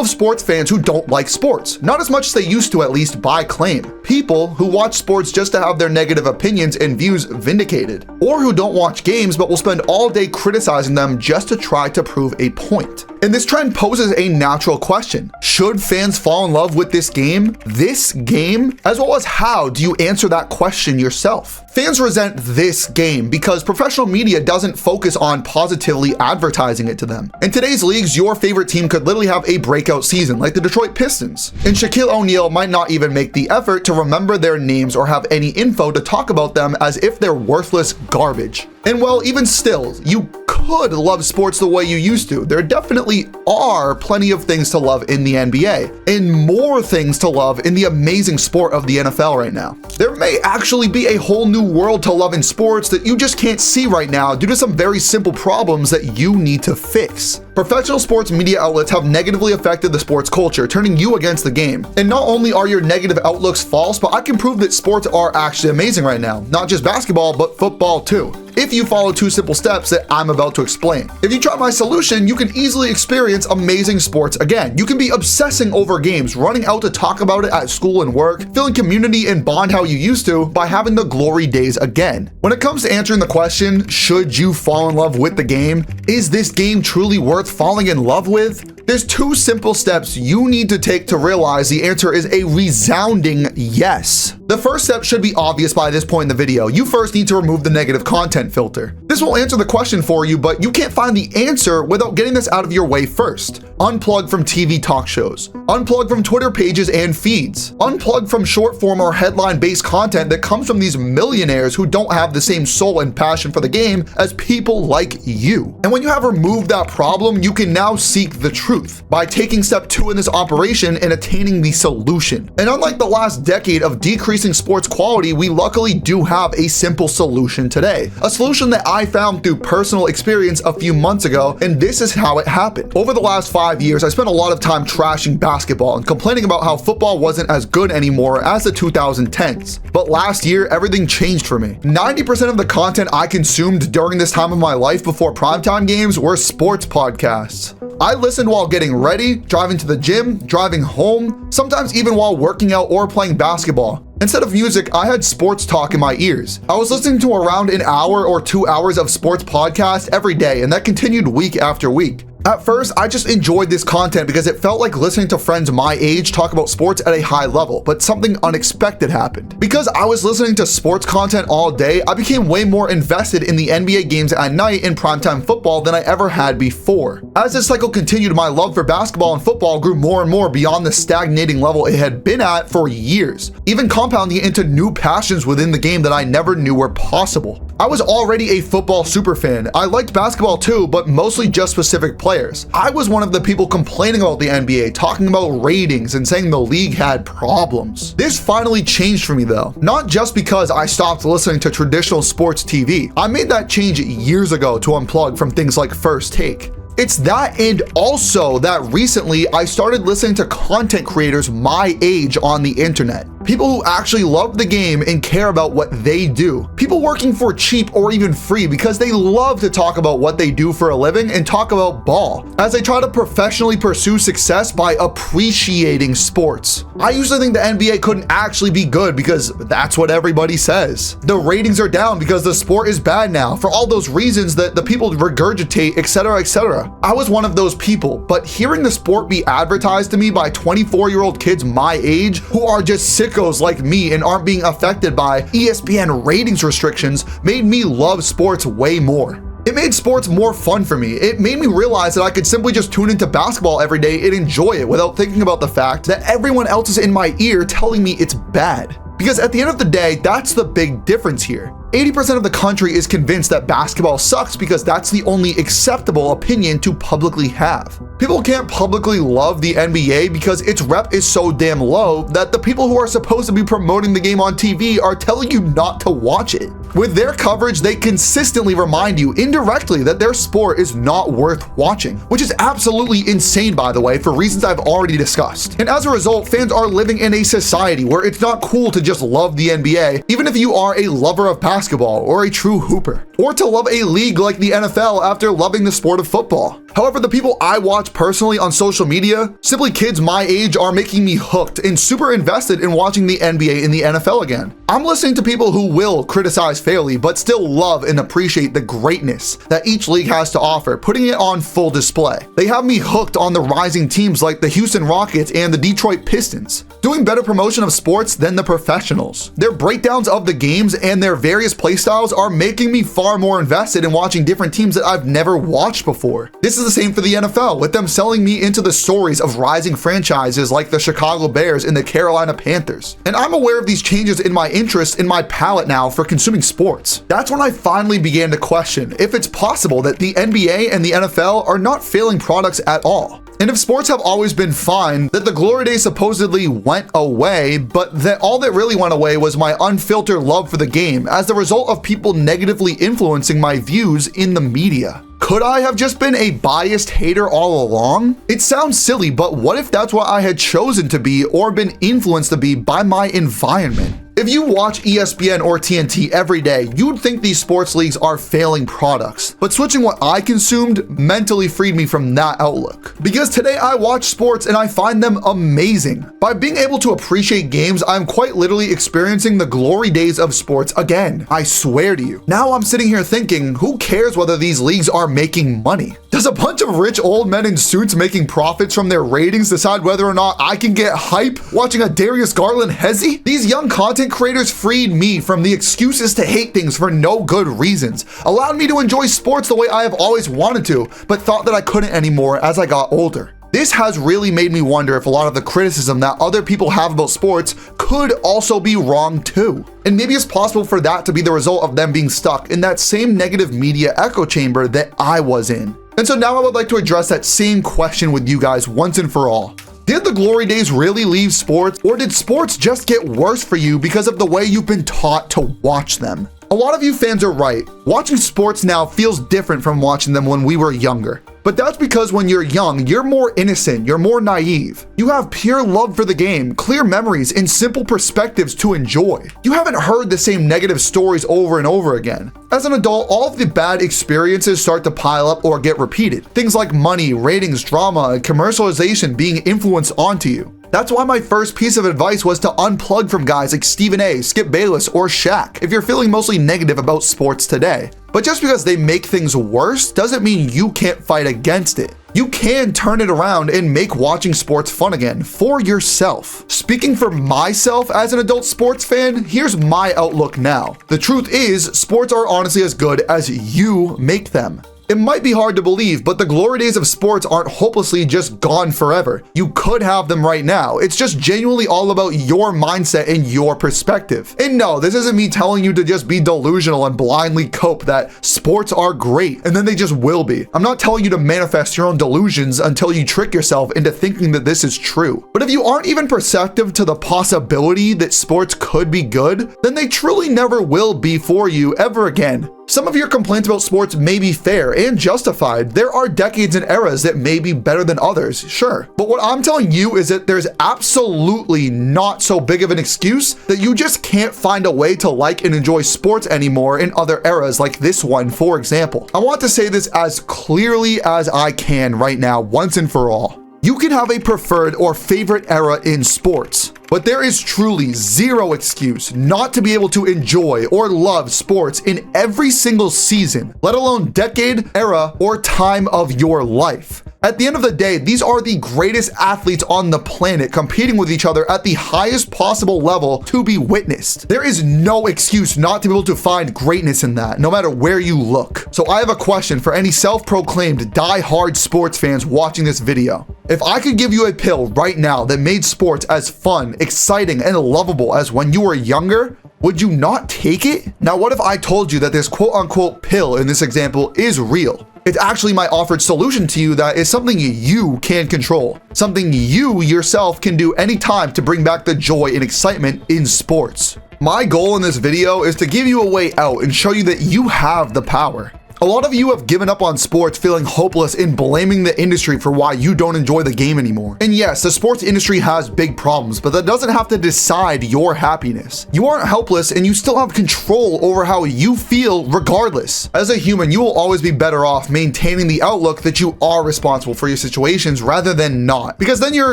of sports fans who don't like sports. Not as much as they used to, at least by claim. People who watch sports just to have their negative opinions and views vindicated, or who don't watch games but will spend all day criticizing them just to try to prove a point. And this trend poses a natural question. Should fans fall in love with this game? This game? As well as how do you answer that question yourself? Fans resent this game because professional media doesn't focus on positively advertising it to them. In today's leagues, your favorite team could literally have a breakout season like the Detroit Pistons, and Shaquille O'Neal might not even make the effort to remember their names or have any info to talk about them as if they're worthless garbage. And well, even still, you could love sports the way you used to. There definitely are plenty of things to love in the NBA, and more things to love in the amazing sport of the NFL right now. There may actually be a whole new world to love in sports that you just can't see right now due to some very simple problems that you need to fix. Professional sports media outlets have negatively affected the sports culture, turning you against the game. And not only are your negative outlooks false, but I can prove that sports are actually amazing right now. Not just basketball, but football too, if you follow 2 simple steps that I'm about to explain. If you try my solution, you can easily experience amazing sports again. You can be obsessing over games, running out to talk about it at school and work, feeling community and bond how you used to by having the glory days again. When it comes to answering the question, should you fall in love with the game? Is this game truly worth falling in love with? There's 2 simple steps you need to take to realize the answer is a resounding yes. The first step should be obvious by this point in the video. You first need to remove the negative content filter. This will answer the question for you, but you can't find the answer without getting this out of your way first. Unplug from TV talk shows. Unplug from Twitter pages and feeds. Unplug from short form or headline-based content that comes from these millionaires who don't have the same soul and passion for the game as people like you. And when you have removed that problem, you can now seek the truth by taking step 2 in this operation and attaining the solution. And unlike the last decade of decreasing sports quality, we luckily do have a simple solution today. A solution that I found through personal experience a few months ago, and this is how it happened. Over the last 5 years, I spent a lot of time trashing basketball and complaining about how football wasn't as good anymore as the 2010s. But last year, everything changed for me. 90% of the content I consumed during this time of my life before primetime games were sports podcasts. I listened while getting ready, driving to the gym, driving home, sometimes even while working out or playing basketball. Instead of music, I had sports talk in my ears. I was listening to around an hour or 2 hours of sports podcast every day, and that continued week after week. At first, I just enjoyed this content because it felt like listening to friends my age talk about sports at a high level, but something unexpected happened. Because I was listening to sports content all day, I became way more invested in the NBA games at night in primetime football than I ever had before. As this cycle continued, my love for basketball and football grew more and more beyond the stagnating level it had been at for years, even compounding into new passions within the game that I never knew were possible. I was already a football superfan. I liked basketball too, but mostly just specific players. I was one of the people complaining about the NBA, talking about ratings and saying the league had problems. This finally changed for me though, not just because I stopped listening to traditional sports TV. I made that change years ago to unplug from things like First Take. It's that, and also that recently I started listening to content creators my age on the internet. People who actually love the game and care about what they do. People working for cheap or even free because they love to talk about what they do for a living and talk about ball, as they try to professionally pursue success by appreciating sports. I usually think the NBA couldn't actually be good because that's what everybody says. The ratings are down because the sport is bad now for all those reasons that the people regurgitate, etc., etc. I was one of those people, but hearing the sport be advertised to me by 24-year-old kids my age who are just sickos like me and aren't being affected by ESPN ratings restrictions made me love sports way more. It made sports more fun for me. It made me realize that I could simply just tune into basketball every day and enjoy it without thinking about the fact that everyone else is in my ear telling me it's bad. Because at the end of the day, that's the big difference here. 80% of the country is convinced that basketball sucks because that's the only acceptable opinion to publicly have. People can't publicly love the NBA because its rep is so damn low that the people who are supposed to be promoting the game on TV are telling you not to watch it. With their coverage, they consistently remind you indirectly that their sport is not worth watching, which is absolutely insane, by the way, for reasons I've already discussed. And as a result, fans are living in a society where it's not cool to just love the NBA, even if you are a lover of basketball or a true hooper, or to love a league like the NFL after loving the sport of football. However, the people I watch personally on social media, simply kids my age, are making me hooked and super invested in watching the NBA and the NFL again. I'm listening to people who will criticize fairly, but still love and appreciate the greatness that each league has to offer, putting it on full display. They have me hooked on the rising teams like the Houston Rockets and the Detroit Pistons, doing better promotion of sports than the professionals. Their breakdowns of the games and their various playstyles are making me far more invested in watching different teams that I've never watched before. This is the same for the NFL, with them selling me into the stories of rising franchises like the Chicago Bears and the Carolina Panthers. And I'm aware of these changes in my interest in my palate now for consuming sports. That's when I finally began to question if it's possible that the NBA and the NFL are not failing products at all. And if sports have always been fine, that the glory days supposedly went away, but that all that really went away was my unfiltered love for the game as the result of people negatively influencing my views in the media. Could I have just been a biased hater all along? It sounds silly, but what if that's what I had chosen to be or been influenced to be by my environment? If you watch ESPN or TNT every day, you'd think these sports leagues are failing products. But switching what I consumed mentally freed me from that outlook. Because today I watch sports and I find them amazing. By being able to appreciate games, I'm quite literally experiencing the glory days of sports again. I swear to you. Now I'm sitting here thinking, who cares whether these leagues are making money? Does a bunch of rich old men in suits making profits from their ratings decide whether or not I can get hype watching a Darius Garland hezzy? These young content creators freed me from the excuses to hate things for no good reasons, allowed me to enjoy sports the way I have always wanted to, but thought that I couldn't anymore as I got older. This has really made me wonder if a lot of the criticism that other people have about sports could also be wrong too. And maybe it's possible for that to be the result of them being stuck in that same negative media echo chamber that I was in. And so now I would like to address that same question with you guys once and for all. Did the glory days really leave sports, or did sports just get worse for you because of the way you've been taught to watch them? A lot of you fans are right. Watching sports now feels different from watching them when we were younger. But that's because when you're young, you're more innocent, you're more naive. You have pure love for the game, clear memories, and simple perspectives to enjoy. You haven't heard the same negative stories over and over again. As an adult, all of the bad experiences start to pile up or get repeated. Things like money, ratings, drama, and commercialization being influenced onto you. That's why my first piece of advice was to unplug from guys like Stephen A, Skip Bayless, or Shaq if you're feeling mostly negative about sports today. But just because they make things worse doesn't mean you can't fight against it. You can turn it around and make watching sports fun again for yourself. Speaking for myself as an adult sports fan, here's my outlook now. The truth is, sports are honestly as good as you make them. It might be hard to believe, but the glory days of sports aren't hopelessly just gone forever. You could have them right now. It's just genuinely all about your mindset and your perspective. And no, this isn't me telling you to just be delusional and blindly cope that sports are great and then they just will be. I'm not telling you to manifest your own delusions until you trick yourself into thinking that this is true. But if you aren't even perceptive to the possibility that sports could be good, then they truly never will be for you ever again. Some of your complaints about sports may be fair and justified. There are decades and eras that may be better than others, sure. But what I'm telling you is that there's absolutely not so big of an excuse that you just can't find a way to like and enjoy sports anymore in other eras like this one, for example. I want to say this as clearly as I can right now, once and for all. You can have a preferred or favorite era in sports, but there is truly zero excuse not to be able to enjoy or love sports in every single season, let alone decade, era, or time of your life. At the end of the day, these are the greatest athletes on the planet competing with each other at the highest possible level to be witnessed. There is no excuse not to be able to find greatness in that, no matter where you look. So I have a question for any self-proclaimed die-hard sports fans watching this video. If I could give you a pill right now that made sports as fun, exciting, and lovable as when you were younger, would you not take it? Now, what if I told you that this quote-unquote pill in this example is real? It's actually my offered solution to you that is something you can control, something you yourself can do anytime to bring back the joy and excitement in sports. My goal in this video is to give you a way out and show you that you have the power. A lot of you have given up on sports feeling hopeless and blaming the industry for why you don't enjoy the game anymore. And yes, the sports industry has big problems, but that doesn't have to decide your happiness. You aren't helpless and you still have control over how you feel regardless. As a human, you will always be better off maintaining the outlook that you are responsible for your situations rather than not, because then you're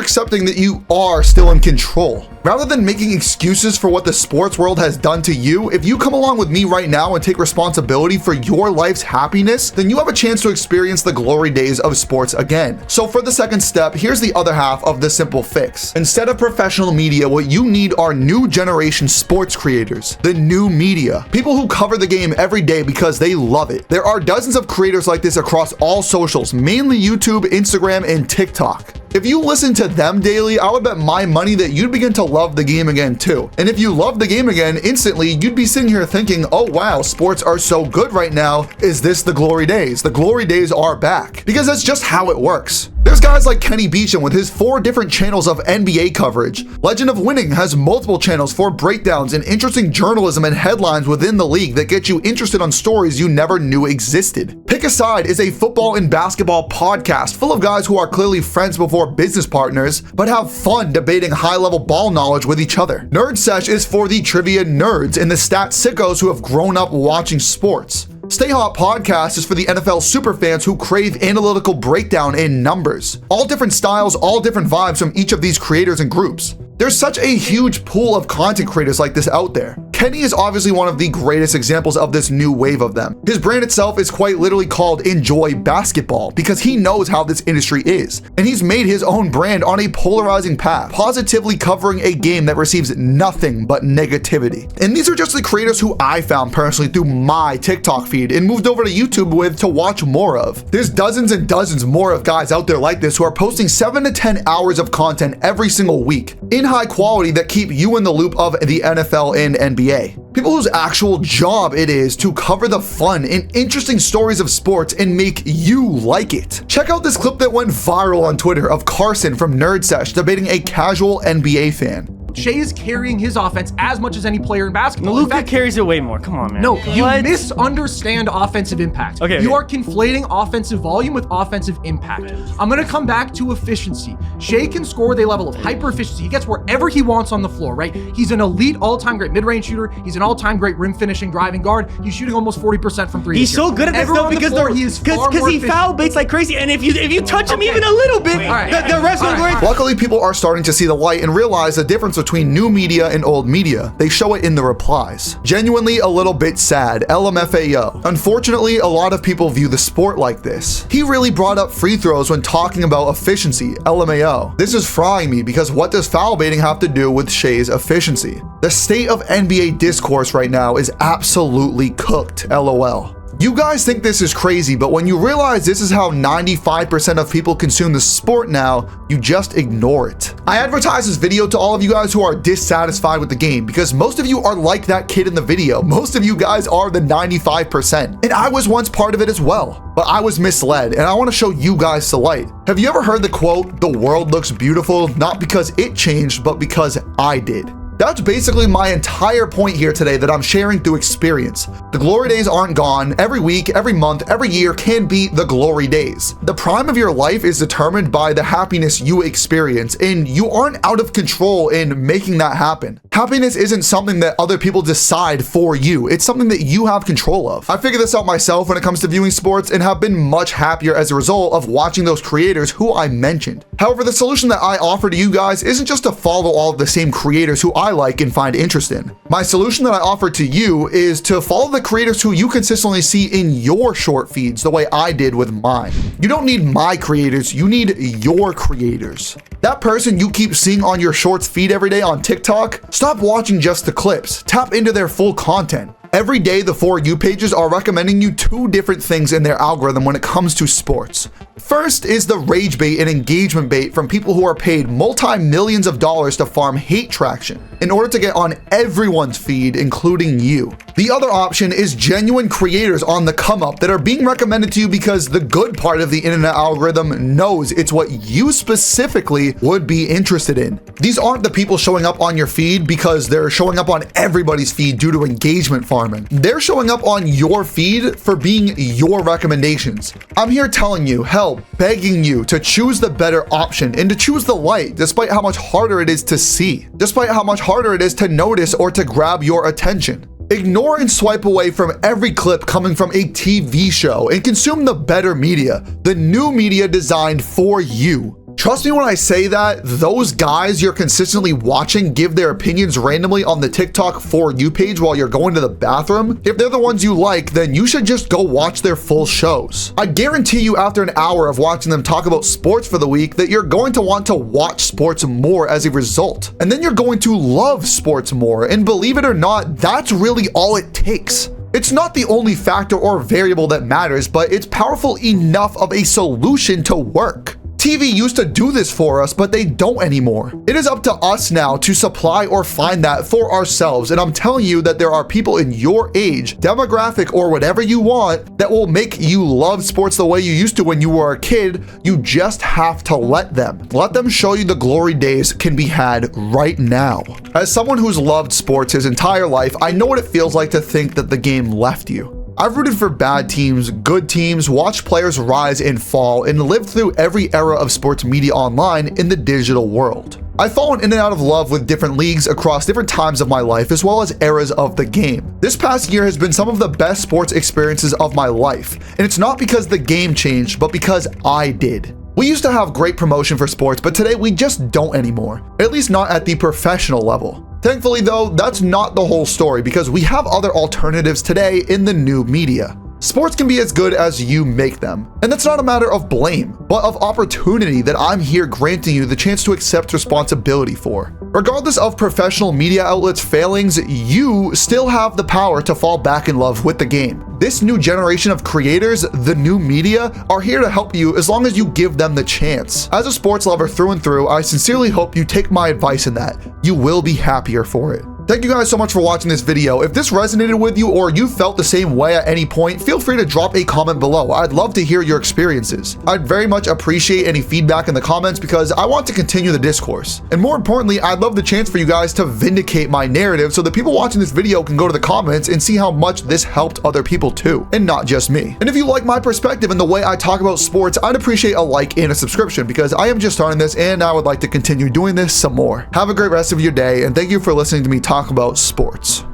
accepting that you are still in control. Rather than making excuses for what the sports world has done to you, if you come along with me right now and take responsibility for your life's happiness, then you have a chance to experience the glory days of sports again. So for the second step, here's the other half of the simple fix. Instead of professional media, what you need are new generation sports creators, the new media, people who cover the game every day because they love it. There are dozens of creators like this across all socials, mainly YouTube, Instagram, and TikTok. If you listen to them daily, I would bet my money that you'd begin to love the game again too. And if you love the game again, instantly you'd be sitting here thinking, oh wow, sports are so good right now. Is this the glory days? The glory days are back. Because that's just how it works. There's guys like Kenny Beecham with his 4 different channels of NBA coverage. Legend of Winning has multiple channels for breakdowns and interesting journalism and headlines within the league that get you interested on stories you never knew existed. Pick a Side is a football and basketball podcast full of guys who are clearly friends before business partners, but have fun debating high-level ball knowledge with each other. Nerd Sesh is for the trivia nerds and the stat sickos who have grown up watching sports. Stay Hot Podcast is for the NFL superfans who crave analytical breakdown in numbers. All different styles, all different vibes from each of these creators and groups. There's such a huge pool of content creators like this out there. Kenny is obviously one of the greatest examples of this new wave of them. His brand itself is quite literally called Enjoy Basketball because he knows how this industry is. And he's made his own brand on a polarizing path, positively covering a game that receives nothing but negativity. And these are just the creators who I found personally through my TikTok feed and moved over to YouTube with to watch more of. There's dozens and dozens more of guys out there like this who are posting 7 to 10 hours of content every single week in high quality that keep you in the loop of the NFL and NBA. People whose actual job it is to cover the fun and interesting stories of sports and make you like it. Check out this clip that went viral on Twitter of Carson from Nerd Sesh debating a casual NBA fan. Shea is carrying his offense as much as any player in basketball. Luka carries it way more. Come on, man. No, you misunderstand offensive impact. Okay. You are conflating offensive volume with offensive impact. I'm going to come back to efficiency. Shea can score with a level of hyper efficiency. He gets wherever he wants on the floor, right? He's an elite all-time great mid-range shooter. He's an all-time great rim finishing driving guard. He's shooting almost 40% from 3. He's so good at this though because he foul baits like crazy, and if you touch him even a little bit, the refs will go. Luckily, people are starting to see the light and realize the difference between new media and old media. They show it in the replies. Genuinely a little bit sad, LMFAO. Unfortunately, a lot of people view the sport like this. He really brought up free throws when talking about efficiency, LMAO. This is frying me because what does foul baiting have to do with Shea's efficiency? The state of NBA discourse right now is absolutely cooked, LOL. You guys think this is crazy, but when you realize this is how 95% of people consume the sport now, you just ignore it. I advertise this video to all of you guys who are dissatisfied with the game because most of you are like that kid in the video. Most of you guys are the 95%. And I was once part of it as well, but I was misled and I want to show you guys the light. Have you ever heard the quote, "The world looks beautiful, not because it changed, but because I did"? That's basically my entire point here today that I'm sharing through experience. The glory days aren't gone. Every week, every month, every year can be the glory days. The prime of your life is determined by the happiness you experience, and you aren't out of control in making that happen. Happiness isn't something that other people decide for you. It's something that you have control of. I figured this out myself when it comes to viewing sports and have been much happier as a result of watching those creators who I mentioned. However, the solution that I offer to you guys isn't just to follow all of the same creators who I like and find interest in. My solution that I offer to you is to follow the creators who you consistently see in your short feeds the way I did with mine. You don't need my creators, you need your creators. That person you keep seeing on your shorts feed every day on TikTok, stop watching just the clips. Tap into their full content. Every day, the For You pages are recommending you 2 different things in their algorithm when it comes to sports. First is the rage bait and engagement bait from people who are paid multi-millions of dollars to farm hate traction in order to get on everyone's feed, including you. The other option is genuine creators on the come up that are being recommended to you because the good part of the internet algorithm knows it's what you specifically would be interested in. These aren't the people showing up on your feed because they're showing up on everybody's feed due to engagement farming. They're showing up on your feed for being your recommendations. I'm here telling you, hell, begging you to choose the better option and to choose the light, despite how much harder it is to see, despite how much harder it is to notice or to grab your attention. Ignore and swipe away from every clip coming from a TV show and consume the better media, the new media designed for you. Trust me when I say that those guys you're consistently watching give their opinions randomly on the TikTok For You page while you're going to the bathroom. If they're the ones you like, then you should just go watch their full shows. I guarantee you after an hour of watching them talk about sports for the week that you're going to want to watch sports more as a result. And then you're going to love sports more. And believe it or not, that's really all it takes. It's not the only factor or variable that matters, but it's powerful enough of a solution to work. TV used to do this for us, but they don't anymore. It is up to us now to supply or find that for ourselves, and I'm telling you that there are people in your age, demographic, or whatever you want that will make you love sports the way you used to when you were a kid. You just have to let them. Let them show you the glory days can be had right now. As someone who's loved sports his entire life, I know what it feels like to think that the game left you. I've rooted for bad teams, good teams, watched players rise and fall, and lived through every era of sports media online in the digital world. I've fallen in and out of love with different leagues across different times of my life, as well as eras of the game. This past year has been some of the best sports experiences of my life, and it's not because the game changed, but because I did. We used to have great promotion for sports, but today we just don't anymore, at least not at the professional level. Thankfully though, that's not the whole story because we have other alternatives today in the new media. Sports can be as good as you make them. And that's not a matter of blame, but of opportunity that I'm here granting you the chance to accept responsibility for. Regardless of professional media outlets' failings, you still have the power to fall back in love with the game. This new generation of creators, the new media, are here to help you as long as you give them the chance. As a sports lover through and through, I sincerely hope you take my advice in that. You will be happier for it. Thank you guys so much for watching this video. If this resonated with you or you felt the same way at any point, feel free to drop a comment below. I'd love to hear your experiences. I'd very much appreciate any feedback in the comments because I want to continue the discourse. And more importantly, I'd love the chance for you guys to vindicate my narrative so that people watching this video can go to the comments and see how much this helped other people too, and not just me. And if you like my perspective and the way I talk about sports, I'd appreciate a like and a subscription because I am just starting this and I would like to continue doing this some more. Have a great rest of your day and thank you for listening to me talk about sports.